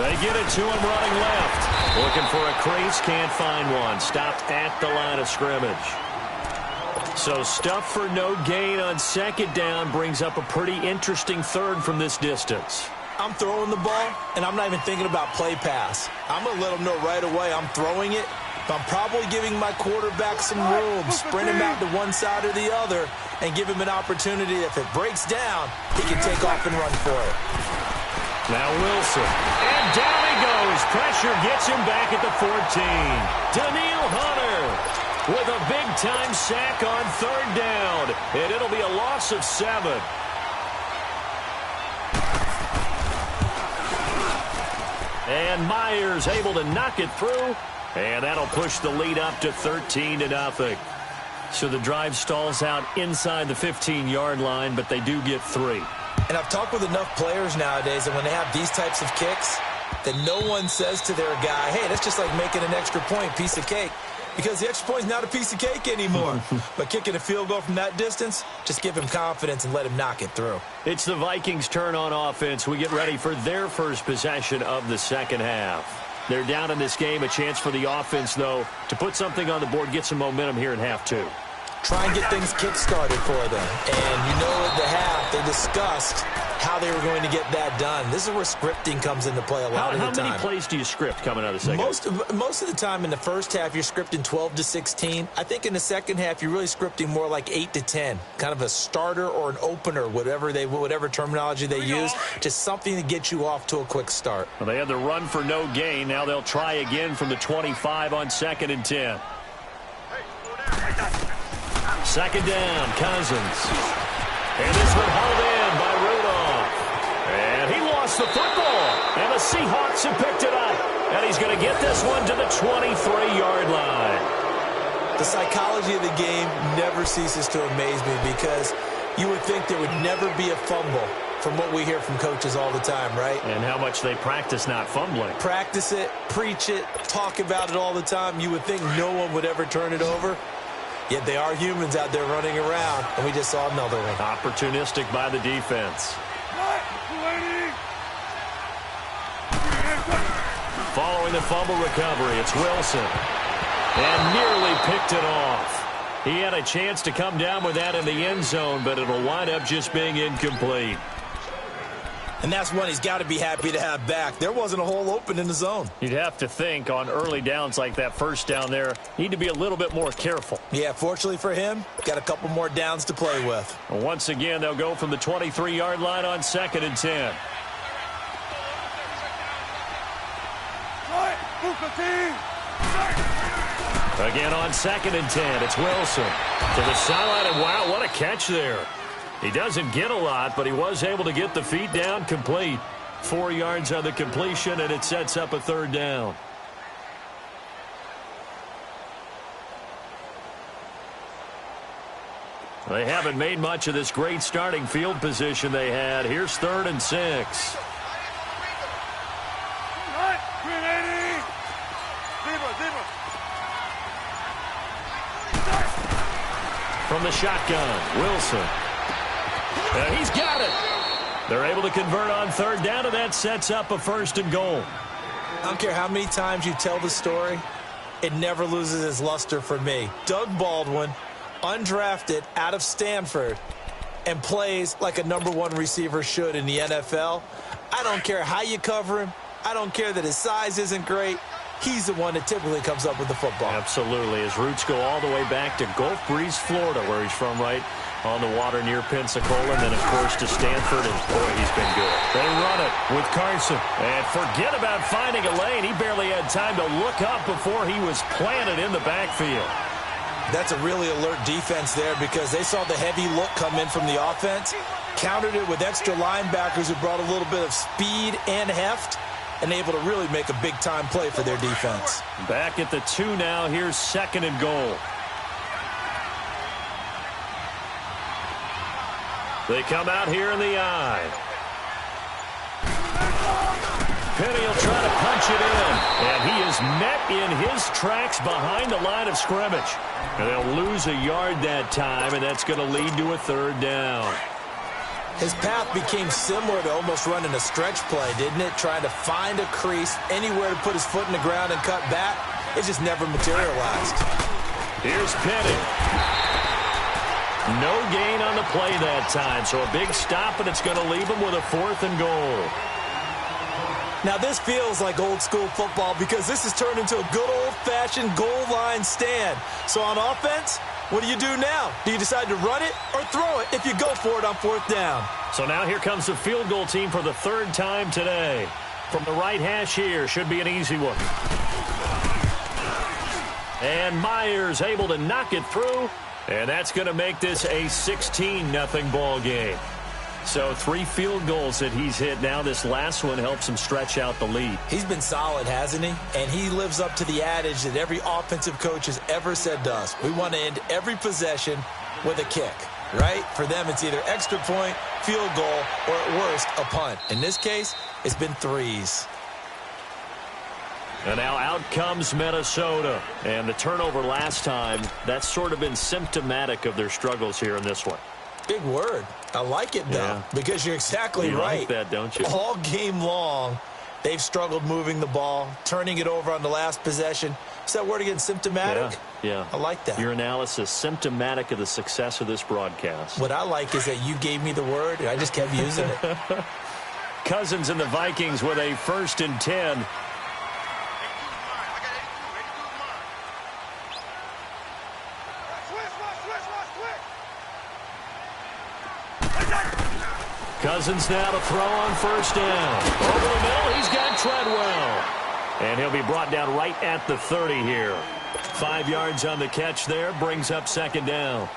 They get it to him running left. Looking for a crease, can't find one. Stopped at the line of scrimmage. So stuff for no gain on second down brings up a pretty interesting third from this distance. I'm throwing the ball, and I'm not even thinking about play pass. I'm going to let them know right away I'm throwing it. But I'm probably giving my quarterback some room, sprint him out to one side or the other, and give him an opportunity. If it breaks down, he can take off and run for it. Now Wilson. And down he goes. Pressure gets him back at the 14. Daniil Hunter with a big-time sack on third down. And it'll be a loss of 7. And Myers able to knock it through. And that'll push the lead up to 13-0. So the drive stalls out inside the 15-yard line, but they do get 3. And I've talked with enough players nowadays that when they have these types of kicks, that no one says to their guy, hey, that's just like making an extra point, piece of cake. Because the extra point is not a piece of cake anymore. But kicking a field goal from that distance, just give him confidence and let him knock it through. It's the Vikings' turn on offense. We get ready for their first possession of the second half. They're down in this game. A chance for the offense, though, to put something on the board, get some momentum here in half 2. Try and get things kick-started for them. And you know at the half, they discussed how they were going to get that done. This is where scripting comes into play a lot of the time. How many plays do you script coming out of the second half? Most of the time in the first half, you're scripting 12 to 16. I think in the second half, you're really scripting more like 8 to 10. Kind of a starter or an opener, whatever terminology they use. Just something to get you off to a quick start. Well, they had the run for no gain. Now they'll try again from the 25 on 2nd and 10. Second down, Cousins. And this one hauled in by Rudolph. And he lost the football. And the Seahawks have picked it up. And he's going to get this one to the 23-yard line. The psychology of the game never ceases to amaze me because you would think there would never be a fumble from what we hear from coaches all the time, right? And how much they practice not fumbling. Practice it, preach it, talk about it all the time. You would think no one would ever turn it over. Yet they are humans out there running around, and we just saw another one. Opportunistic by the defense. Following the fumble recovery, it's Wilson. And nearly picked it off. He had a chance to come down with that in the end zone, but it'll wind up just being incomplete. And that's one he's got to be happy to have back. There wasn't a hole open in the zone. You'd have to think on early downs like that first down there, need to be a little bit more careful. Yeah, fortunately for him, got a couple more downs to play with. Well, once again, they'll go from the 23-yard line on 2nd and 10. Again on 2nd and 10, it's Wilson. To the sideline, and wow, what a catch there. He doesn't get a lot, but he was able to get the feet down complete. 4 yards on the completion, and it sets up a third down. They haven't made much of this great starting field position they had. Here's 3rd and 6. From the shotgun, Wilson. And he's got it. They're able to convert on 3rd down, and that sets up a 1st and goal. I don't care how many times you tell the story, it never loses its luster for me. Doug Baldwin, undrafted out of Stanford, and plays like a #1 receiver should in the NFL. I don't care how you cover him. I don't care that his size isn't great. He's the one that typically comes up with the football. Absolutely. His roots go all the way back to Gulf Breeze, Florida, where he's from, right on the water near Pensacola, and then, of course, to Stanford, and boy, he's been good. They run it with Carson. And forget about finding a lane. He barely had time to look up before he was planted in the backfield. That's a really alert defense there because they saw the heavy look come in from the offense, countered it with extra linebackers who brought a little bit of speed and heft, and able to really make a big-time play for their defense. Back at the 2 now. Here's 2nd and goal. They come out here in the eye. Penny will try to punch it in. And he is met in his tracks behind the line of scrimmage. And they'll lose a yard that time, and that's going to lead to a 3rd down. His path became similar to almost running a stretch play, didn't it? Trying to find a crease, anywhere to put his foot in the ground and cut back. It just never materialized. Here's Penning. No gain on the play that time, so a big stop, and it's going to leave him with a 4th and goal. Now, this feels like old-school football because this has turned into a good old-fashioned goal line stand. So on offense, what do you do now? Do you decide to run it or throw it if you go for it on 4th down? So now here comes the field goal team for the 3rd time today. From the right hash here, should be an easy one. And Myers able to knock it through, and that's going to make this a 16-0 ball game. So 3 field goals that he's hit now. This last one helps him stretch out the lead. He's been solid, hasn't he? And he lives up to the adage that every offensive coach has ever said to us. We want to end every possession with a kick, right? For them, it's either extra point, field goal, or at worst, a punt. In this case, it's been 3s. And now out comes Minnesota. And the turnover last time, that's sort of been symptomatic of their struggles here in this one. Big word. I like it, though, because you're exactly right. You like that, don't you? All game long, they've struggled moving the ball, turning it over on the last possession. Is that word again, symptomatic? Yeah. I like that. Your analysis, symptomatic of the success of this broadcast. What I like is that you gave me the word, and I just kept using it. Cousins and the Vikings with a 1st and 10. Cousins now to throw on 1st down. Over the middle, he's got Treadwell. And he'll be brought down right at the 30 here. 5 yards on the catch there, brings up 2nd down.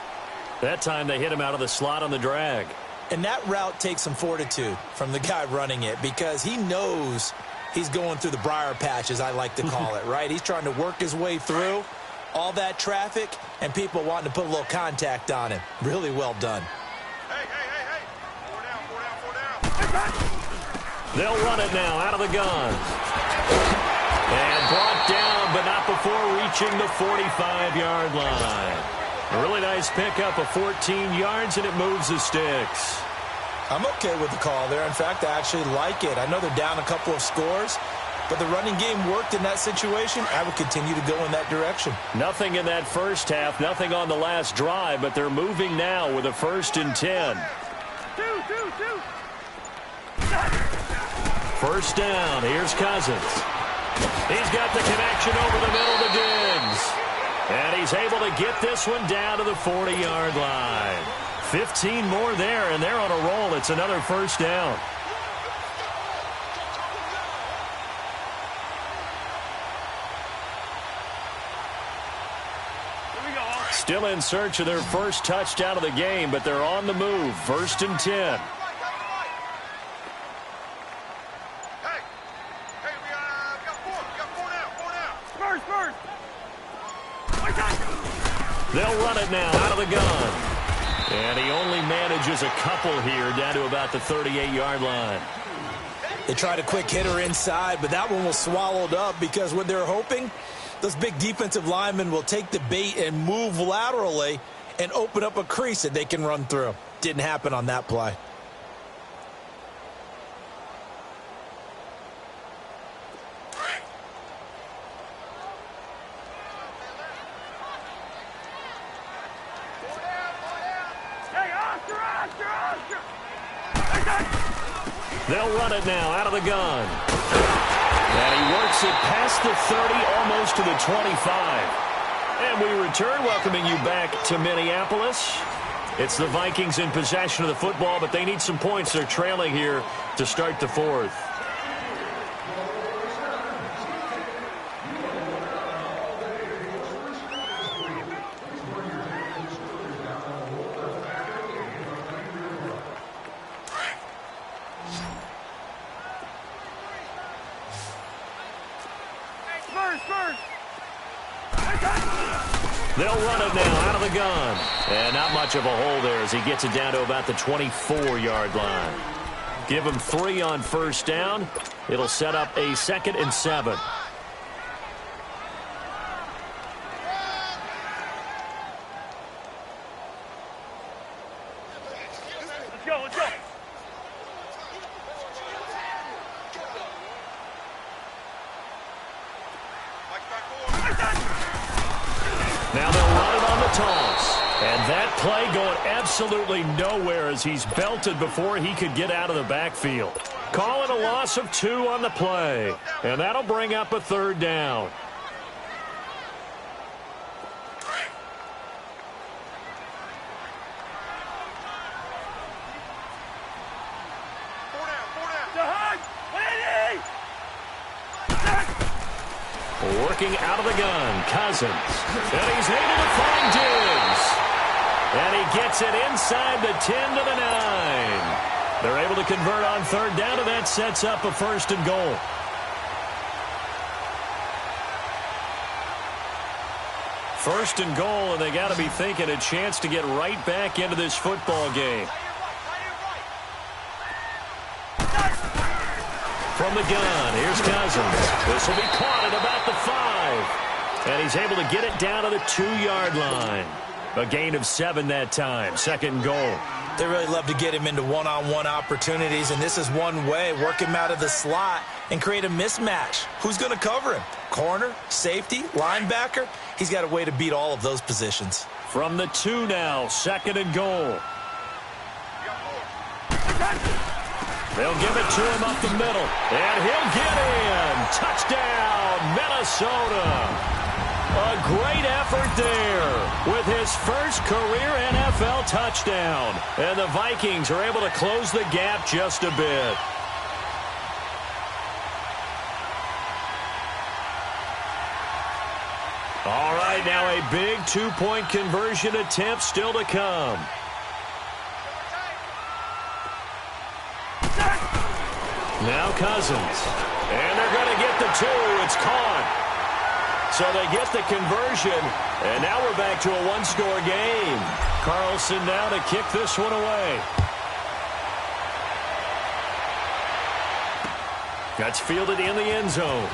That time they hit him out of the slot on the drag. And that route takes some fortitude from the guy running it because he knows he's going through the briar patch, as I like to call it, right? He's trying to work his way through all that traffic and people wanting to put a little contact on him. Really well done. They'll run it now out of the gun. And brought down, but not before reaching the 45-yard line. A really nice pickup of 14 yards, and it moves the sticks. I'm okay with the call there. In fact, I actually like it. I know they're down a couple of scores, but the running game worked in that situation. I would continue to go in that direction. Nothing in that first half, nothing on the last drive, but they're moving now with a 1st and 10. 1st down. Here's Cousins. He's got the connection over the middle to Diggs. And he's able to get this one down to the 40-yard line. 15 more there, and they're on a roll. It's another 1st down. Still in search of their first touchdown of the game, but they're on the move. 1st and 10. They'll run it now out of the gun. And he only manages a couple here down to about the 38-yard line. They tried a quick hitter inside, but that one was swallowed up because what they're hoping, those big defensive linemen will take the bait and move laterally and open up a crease that they can run through. Didn't happen on that play. They'll run it now out of the gun. And he works it past the 30, almost to the 25. And we return, welcoming you back to Minneapolis. It's the Vikings in possession of the football, but they need some points. They're trailing here to start the 4th. They'll run it now out of the gun. And not much of a hole there as he gets it down to about the 24-yard line. Give him 3 on 1st down. It'll set up a 2nd and 7. Let's go. And that play going absolutely nowhere as he's belted before he could get out of the backfield. Calling a loss of 2 on the play. And that'll bring up a 3rd down. Working out of the gun, Cousins. And he's able to find Diggs. And he gets it inside the 10 to the 9. They're able to convert on 3rd down, and that sets up a 1st and goal. First and goal, and they got to be thinking a chance to get right back into this football game. From the gun, here's Cousins. This will be caught at about the 5. And he's able to get it down to the 2-yard line. A gain of 7 that time. 2nd goal. They really love to get him into one-on-one opportunities, and this is one way. Work him out of the slot and create a mismatch. Who's going to cover him? Corner, safety, linebacker? He's got a way to beat all of those positions. From the 2 now, 2nd and goal. They'll give it to him up the middle. And he'll get in. Touchdown, Minnesota. A great effort there with his first career NFL touchdown. And the Vikings are able to close the gap just a bit. All right, now a big 2-point conversion attempt still to come. Now Cousins. And they're going to get the 2. It's caught. So they get the conversion. And now we're back to a 1-score game. Carlson now to kick this one away. That's fielded in the end zone.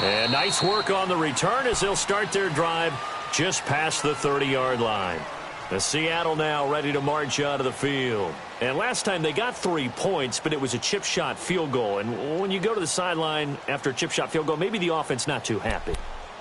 And nice work on the return as they'll start their drive just past the 30-yard line. The Seattle now ready to march out of the field. And last time they got 3 points, but it was a chip shot field goal. And when you go to the sideline after a chip shot field goal, maybe the offense not too happy.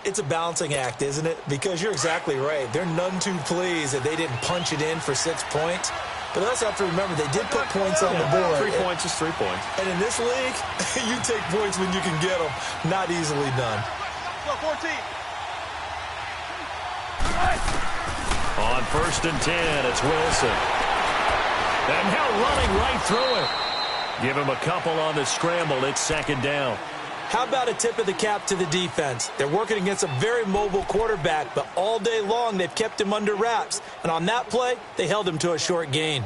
It's a balancing act, isn't it? Because you're exactly right. They're none too pleased that they didn't punch it in for 6 points. But also have to remember they did put points on the board. 3 points is 3 points. And in this league, you take points when you can get them. Not easily done. Go 14. On 1st and 10, it's Wilson. And now running right through it. Give him a couple on the scramble. It's 2nd down. How about a tip of the cap to the defense? They're working against a very mobile quarterback, but all day long they've kept him under wraps. And on that play, they held him to a short gain.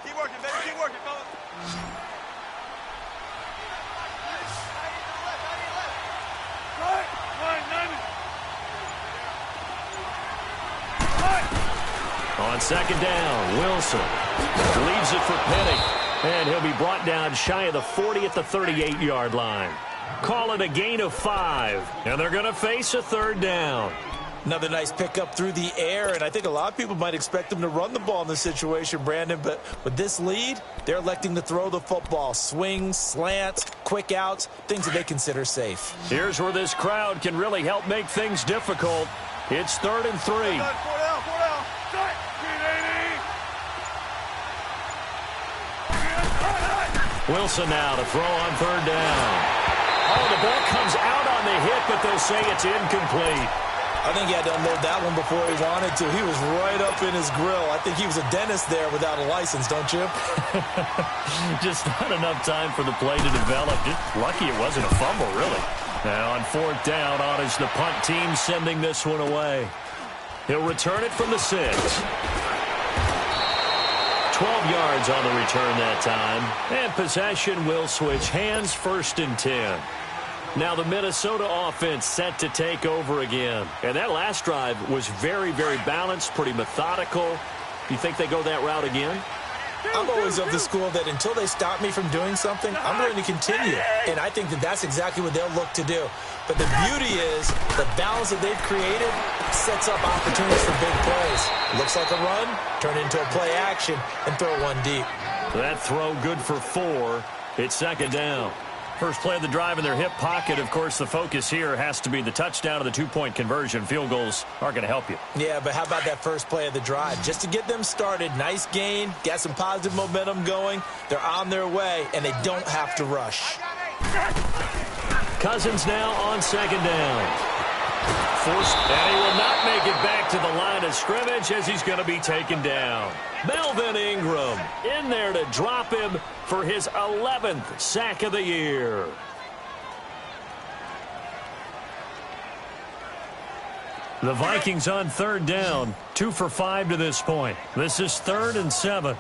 Keep working, baby. Keep working, fellas. On 2nd down, Wilson leaves it for Penny. And he'll be brought down shy of the 40 at the 38-yard line. Call it a gain of 5. And they're going to face a 3rd down. Another nice pickup through the air, and I think a lot of people might expect them to run the ball in this situation, Brandon, but with this lead, they're electing to throw the football. Swings, slants, quick outs, things that they consider safe. Here's where this crowd can really help make things difficult. It's 3rd and 3. 4 down, 4 down. Start. Wilson now to throw on 3rd down. Oh, the ball comes out on the hit, but they'll say it's incomplete. I think he had to unload that one before he wanted to. He was right up in his grill. I think he was a dentist there without a license, don't you? Just not enough time for the play to develop. Just lucky it wasn't a fumble, really. Now on 4th down, on is the punt team sending this one away. He'll return it from the 6. 12 yards on the return that time. And possession will switch hands, 1st and 10. Now the Minnesota offense set to take over again. And that last drive was very, very balanced, pretty methodical. Do you think they go that route again? I'm always of the school that until they stop me from doing something, I'm going to continue. And I think that that's exactly what they'll look to do. But the beauty is the balance that they've created sets up opportunities for big plays. Looks like a run, turn into a play action, and throw one deep. That throw good for 4. It's second down. First play of the drive in their hip pocket. Of course, the focus here has to be the touchdown of the two-point conversion. Field goals aren't going to help you. Yeah, but how about that first play of the drive? Just to get them started, nice gain, got some positive momentum going. They're on their way, and they don't have to rush. Cousins now on second down. Forced, and he will not make it back to the line of scrimmage as he's going to be taken down. Melvin Ingram in there to drop him for his 11th sack of the year. The Vikings on third down, 2 for 5 to this point. This is 3rd and 7.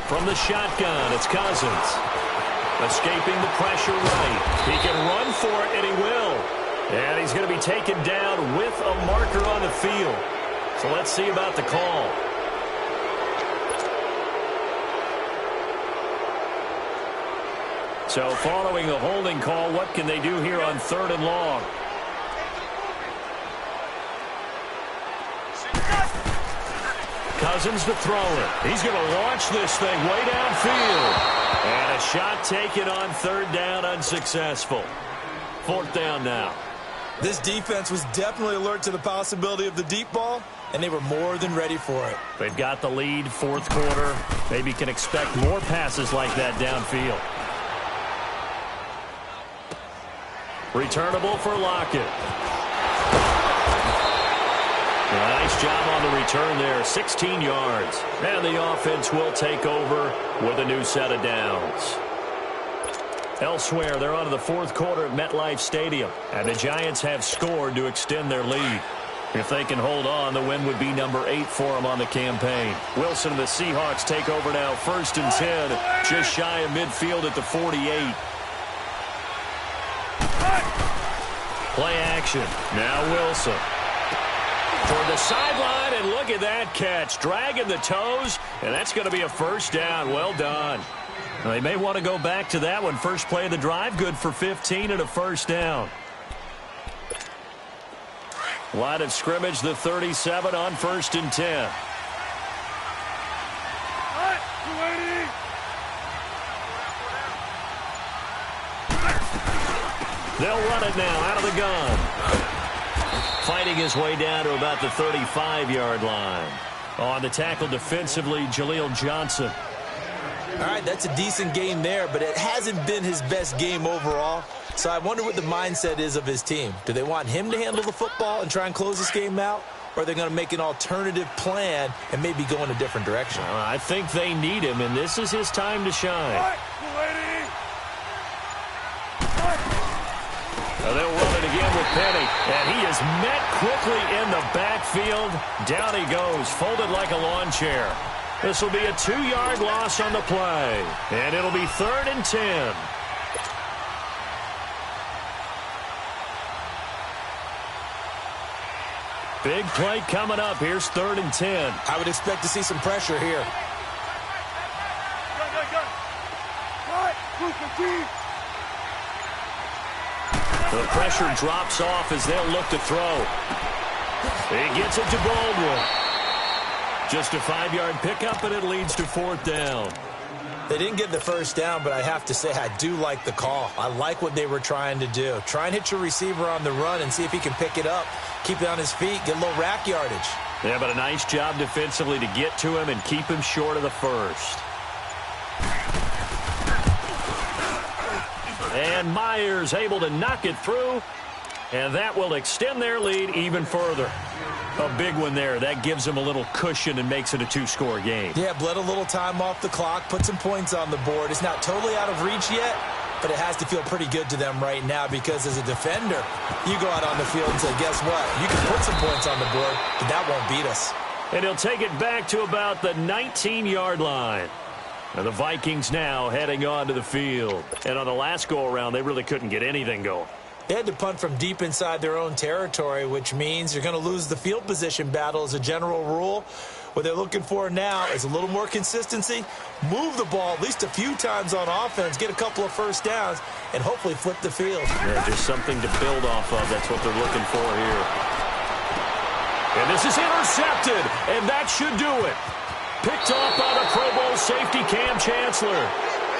From the shotgun, it's Cousins. Escaping the pressure right. He can run for it, and he will. And he's going to be taken down with a marker on the field. So let's see about the call. So following the holding call, what can they do here on 3rd and long? Cousins to throw it. He's going to launch this thing way downfield. And a shot taken on 3rd down, unsuccessful. 4th down now. This defense was definitely alert to the possibility of the deep ball, and they were more than ready for it. They've got the lead, 4th quarter. Maybe can expect more passes like that downfield. Returnable for Lockett. Nice job on the return there, 16 yards. And the offense will take over with a new set of downs. Elsewhere, they're on to the 4th quarter at MetLife Stadium. And the Giants have scored to extend their lead. If they can hold on, the win would be number 8 for them on the campaign. Wilson and the Seahawks take over now, 1st and 10, just shy of midfield at the 48. Play action. Now Wilson. Toward the sideline, and look at that catch. Dragging the toes, and that's going to be a 1st down. Well done. Now, they may want to go back to that one. First play of the drive, good for 15 and a 1st down. Line of scrimmage, the 37 on 1st and 10. They'll run it now out of the gun. Fighting his way down to about the 35-yard line. On the tackle defensively, Jaleel Johnson. All right, that's a decent game there, but it hasn't been his best game overall. So I wonder what the mindset is of his team. Do they want him to handle the football and try and close this game out? Or are they going to make an alternative plan and maybe go in a different direction? I think they need him, and this is his time to shine. They'll run it again with Penny, and he is met quickly in the backfield. Down he goes, folded like a lawn chair. This will be a 2-yard loss on the play, and it'll be 3rd and 10. Big play coming up. Here's 3rd and 10. I would expect to see some pressure here. The pressure drops off as they'll look to throw. He gets it to Baldwin. Just a 5-yard pickup, and it leads to 4th down. They didn't get the 1st down, but I have to say I do like the call. I like what they were trying to do. Try and hit your receiver on the run and see if he can pick it up, keep it on his feet, get a little rack yardage. Yeah, but a nice job defensively to get to him and keep him short of the 1st. And Myers able to knock it through, and that will extend their lead even further. A big one there. That gives them a little cushion and makes it a 2-score game. Yeah, bled a little time off the clock, put some points on the board. It's not totally out of reach yet, but it has to feel pretty good to them right now because as a defender, you go out on the field and say, guess what? You can put some points on the board, but that won't beat us. And he'll take it back to about the 19-yard line. And the Vikings now heading onto the field. And on the last go-around, they really couldn't get anything going. They had to punt from deep inside their own territory, which means you're going to lose the field position battle as a general rule. What they're looking for now is a little more consistency, move the ball at least a few times on offense, get a couple of first downs, and hopefully flip the field. Yeah, just something to build off of. That's what they're looking for here. And this is intercepted, and that should do it. Picked off by the Pro Bowl safety Cam Chancellor.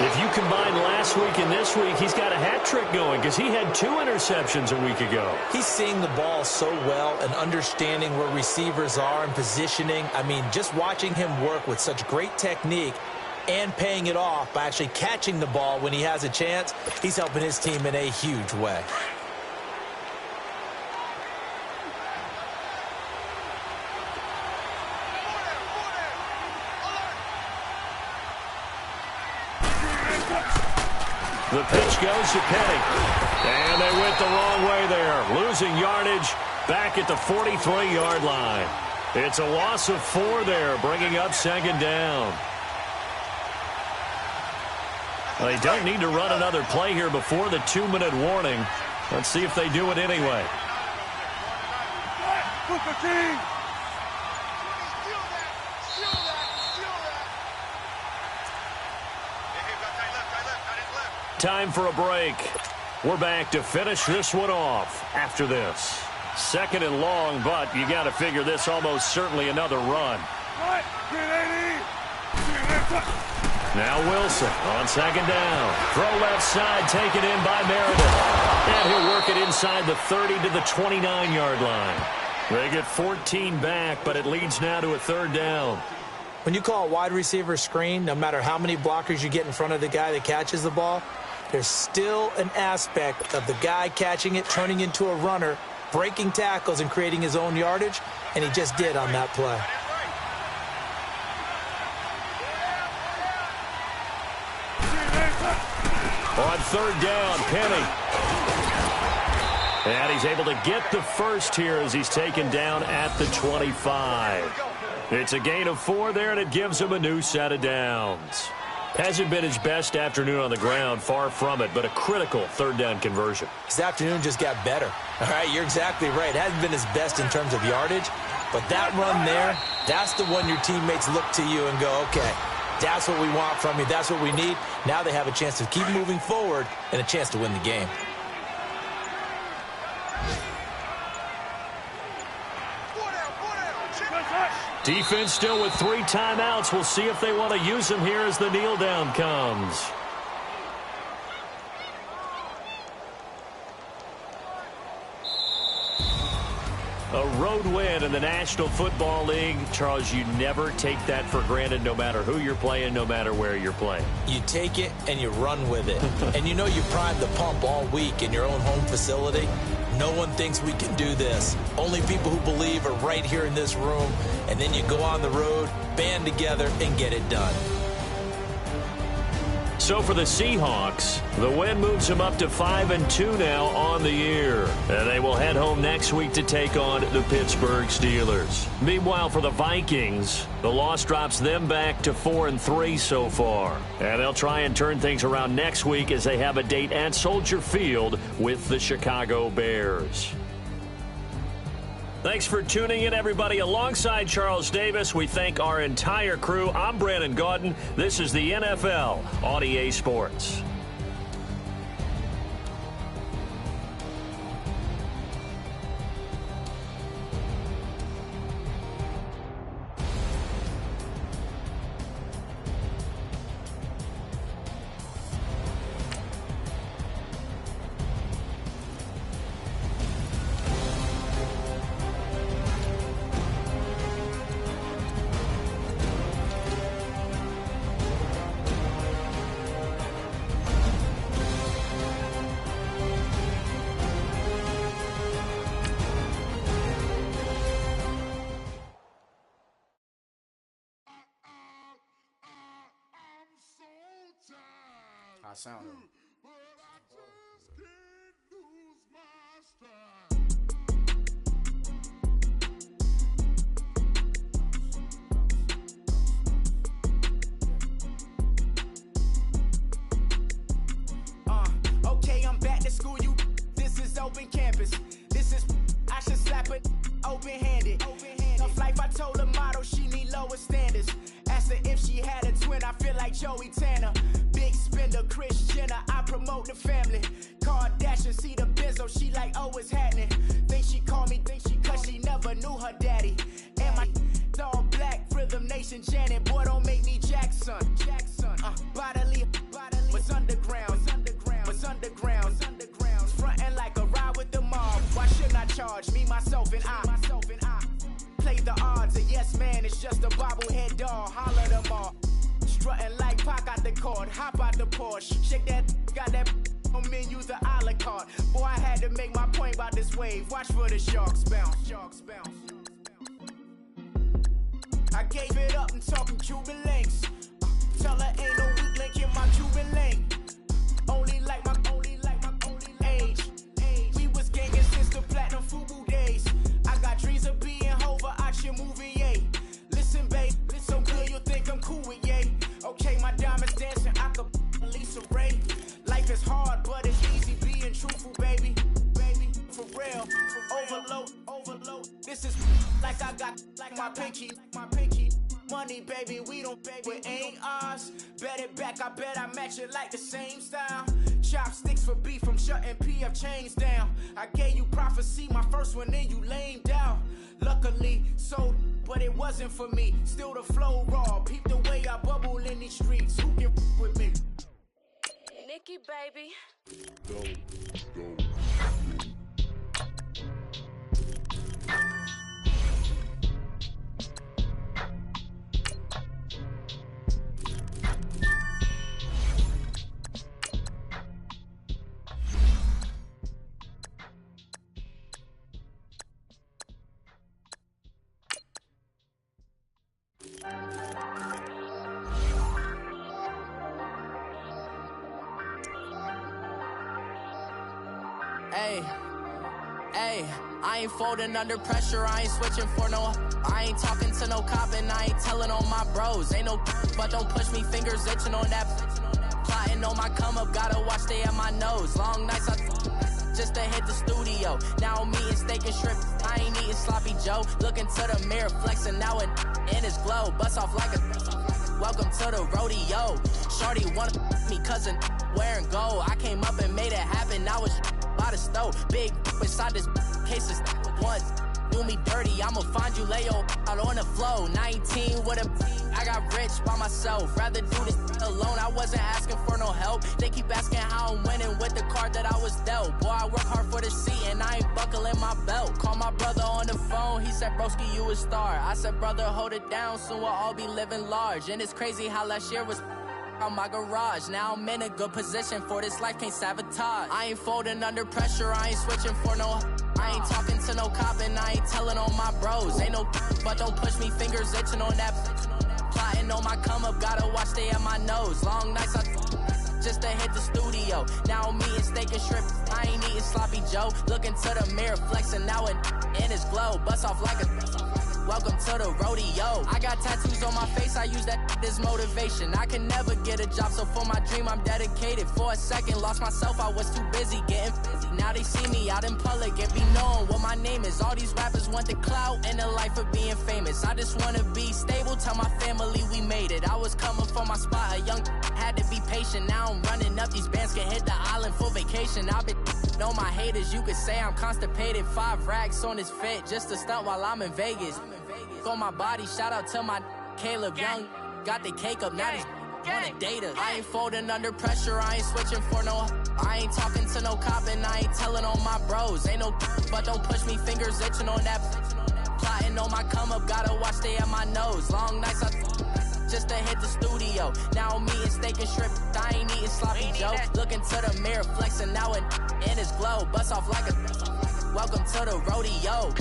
If you combine last week and this week, he's got a hat trick going because he had 2 interceptions a week ago. He's seeing the ball so well and understanding where receivers are and positioning. I mean, just watching him work with such great technique and paying it off by actually catching the ball when he has a chance, he's helping his team in a huge way. The pitch goes to Penny. And they went the wrong way there. Losing yardage back at the 43-yard line. It's a loss of 4 there, bringing up 2nd down. Well, they don't need to run another play here before the 2-minute warning. Let's see if they do it anyway. Time for a break. We're back to finish this one off after this. 2nd and long, but you got to figure this almost certainly another run. Now Wilson on 2nd down. Throw left side taken in by Meredith. And he'll work it inside the 30 to the 29-yard line. They get 14 back, but it leads now to a 3rd down. When you call a wide receiver screen, no matter how many blockers you get in front of the guy that catches the ball, there's still an aspect of the guy catching it, turning into a runner, breaking tackles and creating his own yardage, and he just did on that play. On 3rd down, Penny. And he's able to get the first here as he's taken down at the 25. It's a gain of 4 there, and it gives him a new set of downs. Hasn't been his best afternoon on the ground, far from it, but a critical 3rd down conversion. His afternoon just got better. All right, you're exactly right. Hasn't been his best in terms of yardage, but that run there, that's the one your teammates look to you and go, okay, that's what we want from you. That's what we need. Now they have a chance to keep moving forward and a chance to win the game. Defense still with 3 timeouts. We'll see if they want to use them here as the kneel down comes. A road win in the National Football League. Charles, you never take that for granted no matter who you're playing, no matter where you're playing. You take it and you run with it. And you know you primed the pump all week in your own home facility. No one thinks we can do this. Only people who believe are right here in this room. And then you go on the road, band together, and get it done. So for the Seahawks, the win moves them up to 5-2 now on the year. And they will head home next week to take on the Pittsburgh Steelers. Meanwhile, for the Vikings, the loss drops them back to 4-3 so far. And they'll try and turn things around next week as they have a date at Soldier Field with the Chicago Bears. Thanks for tuning in, everybody. Alongside Charles Davis, we thank our entire crew. I'm Brandon Gaudin. This is the NFL on EA Sports. I sound it. Okay, I'm back to school, you. This is open campus. This is, I should slap it open-handed. Tough life, I told the model she need low like Joey Tanner. Big spender, Kris Jenner, I promote the family. Kardashian, see the Benzo, she like, oh, it's happening. Think she call me, cause she never knew her daddy. And my all black, Rhythm Nation, Janet, boy, don't make me Jackson. Bodily, was underground, frontin' like a ride with the mob. Why shouldn't I charge me, myself, and I? Play the odds, a yes man, it's just a bobblehead doll. Holler them all. Strutting like Pac out the court, hop out the Porsche. Shake that, got that on menu, the a la carte. Boy, I had to make my point about this wave. Watch for the sharks bounce. I gave it up and talking Cuban links. Tell her ain't no weak link in my Cuban link. Only like my age. We was gangin' since the platinum FUBU days. I got dreams of being Hova out your movie, yay. Listen, babe, so good you'll think I'm cool with yay. Okay, my diamonds dancing, I could Lisa Ray. Life is hard, but it's easy being truthful, baby. For real, overload. This is like I got like my pinky. Money, baby, we don't pay, it ain't ours. Bet it back, I bet I match it like the same style. Chopsticks for beef, from shutting PF chains down. I gave you prophecy, my first one, then you lamed out. Luckily, sold, but it wasn't for me. Still the flow raw, peep the way I bubble in these streets. Who can with me? Nikki, baby. Hey, I ain't folding under pressure, I ain't switching for no. I ain't talking to no cop and I ain't telling on my bros. Ain't no, but don't push me, fingers itching on that. Plotting on my come up, gotta watch stay at my nose. Long nights just to hit the studio. Now I'm eating steak and shrimp, I ain't eating sloppy Joe. Looking to the mirror, flexing now and in his glow. Bust off like a welcome to the rodeo. Shorty wanna me cousin wearing gold. I came up and made it happen, now it's by the stove. Big inside this cases once do me dirty, I'ma find you lay out on the flow. 19 with a I got rich by myself, rather do this alone. I wasn't asking for no help, they keep asking how I'm winning with the card that I was dealt. Boy, I work hard for the seat and I ain't buckling my belt. Call my brother on the phone, he said broski you a star. I said brother hold it down, soon we'll all be living large. And it's crazy how last year was on my garage. Now I'm in a good position for this life, can't sabotage. I ain't folding under pressure, I ain't switching for no. I ain't talking to no cop and I ain't telling on my bros. Ain't no, but don't push me, fingers itching on that. Plotting on my come up, gotta watch stay at my nose. Long nights just to hit the studio. Now I'm eating steak and shrimp, I ain't eating sloppy Joe. Looking to the mirror, flexing now and in his glow. Bust off like a welcome to the rodeo. I got tattoos on my face, I use that as motivation. I can never get a job, so for my dream I'm dedicated. For a second, lost myself, I was too busy getting busy. Now they see me out in public and be knowing what my name is. All these rappers want the clout and the life of being famous. I just wanna be stable, tell my family we made it. I was coming for my spot, a young had to be patient. Now I'm running up, these bands can hit the island for vacation. I've been on my haters, you could say I'm constipated. 5 racks on his fit, just to stunt while I'm in Vegas. On my body, shout out to my Caleb Young. Got the cake up, now he's wanna date us. I ain't folding under pressure, I ain't switching for no. I ain't talking to no cop and I ain't telling on my bros. Ain't no, but don't push me, fingers itching on that. Plotting on my come up, gotta watch stay at my nose. Long nights just to hit the studio. Now I'm eating steak and shrimp, I ain't eating sloppy Joe. Looking to the mirror, flexing now and in his glow. Bust off like a welcome to the rodeo.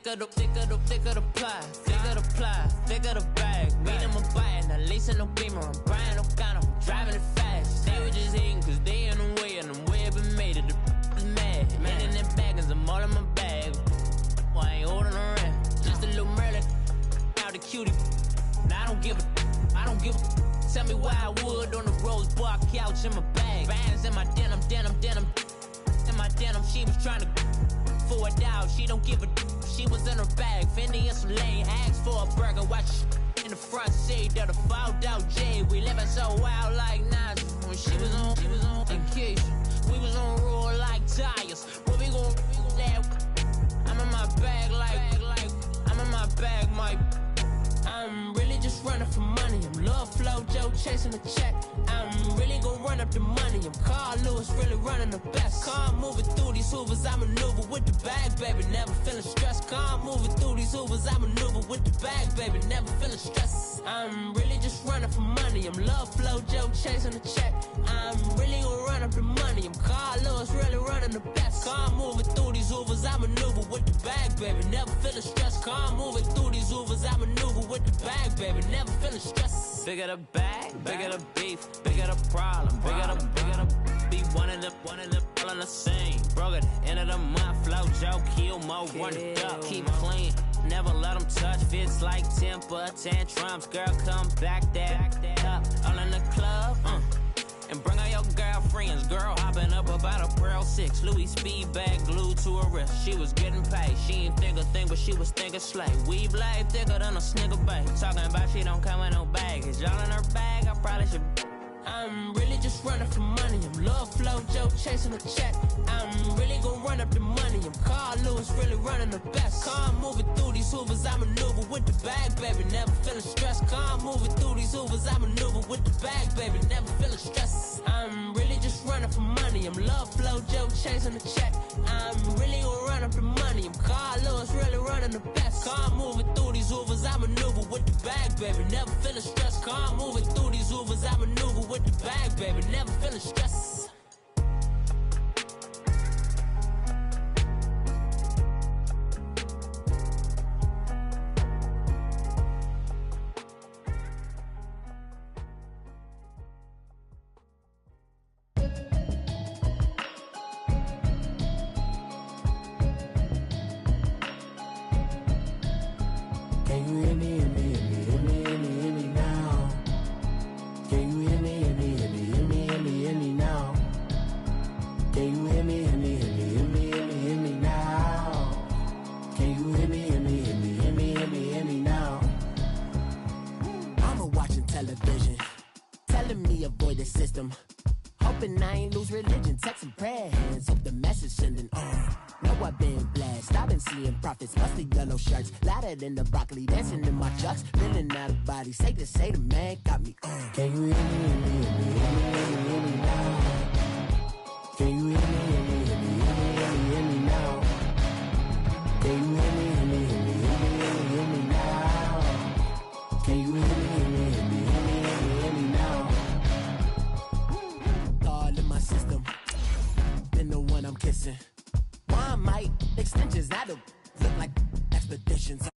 thicker the pie, thicker the ply, thicker the bag. Meet them a buying, at least in no beamer. I'm Brian O'Connor, I'm driving it fast. They were just hating cause they in the way, and the way I've been made it, the is mad. Man in them baggins, I'm all in my bag. Why I ain't holding around? Just a little Merlin, out the cutie. Now I don't give a. Tell me why I would on the rose bar couch in my bag. Bands in my denim. In my denim, she was trying to for a doubt. She don't give a. She was in her bag. Fendi and some lane hags for a burger. Watch in the front seat of the fouled out J. We living so wild like Nas. When she was on vacation, we was on roll like tires. What we gon' I'm in my bag like I'm in my bag, my. I'm really just running for money. I'm Love Flow Joe chasing the check. I'm really gon' run up the money. I'm Carl Lewis, really running the best. Car moving through these Hoovers, I maneuver with the bag, baby. Never feeling stressed. Car moving through these Hoovers, I maneuver with the bag, baby. Never feeling stressed. I'm really just running for money. I'm Love Flow Joe chasing the check. I'm really gon' run up the money. I'm Carl Lewis, really running the best. Car moving through these Hoovers, I maneuver with the bag, baby. Never feeling stressed. Car moving through these Hoovers, I maneuver with the bag, baby. Never feeling stressed. Bigger the bag, bigger the beef, bigger the problem, bigger the be one of the all in the same. Broke at the end of the month, Flow Joe, kill mo, run it up, keep clean. Never let them touch, fits like temper tantrums. Girl, come back that up, all in the club, and bring all your girlfriends. Girl hopping up about a Pearl 6 Louis speed bag glued to her wrist. She was getting paid. She ain't think a thing, but she was thinking slay. Weave blade thicker than a snigger bag. Talking about she don't come with no baggage. Y'all in her bag, I probably should. I'm really just running for money. I'm Love Flow Joe chasing the check. I'm really gon' run up the money. I'm Carl Lewis, really running the best. Car moving through these Hoovers, I maneuver with the bag, baby. Never feeling stressed. Car moving through these Hoovers, I maneuver with the bag, baby. Never feeling stressed. I'm really just running for money. I'm Love Flow Joe chasing the check. I'm really gon' run up the money. I'm Carl Lewis, really running the best. Car moving through these Hoovers, I maneuver with the bag, baby. Never feeling stressed. Car moving through these Hoovers, I maneuver with the bag, baby. Never feeling stressed. Can you hear me, hear me, hear me, hear me, hear me, hear me now? Can you hear me, hear me, hear me, hear me, hear me, hear me now? Can you hear me, hear me, hear me, hear me, hear me, hear me now? Can you hear me, hear me, hear me, hear me, hear me, hear me now? I'm watching television, telling me avoid the system. Hoping I ain't lose religion, texting prayer hands, hope the message sending on. Know I've been blessed, I've been seeing prophets, musty yellow shirts, louder than the broccoli, dancing in my chucks, feeling out of body, safe to say the man got me on. Can you hear me, hear me, hear me, hear me, hear me, hear me now? Can you hear me, hear me, hear me, hear me, hear me, hear me now? Can you hear me, hear me, hear me, hear me, hear me, hear me now? Can you hear me, hear me, hear me, hear me, hear me, hear me now? All in my system, been the one I'm kissing. One might extensions, that'll look like expeditions.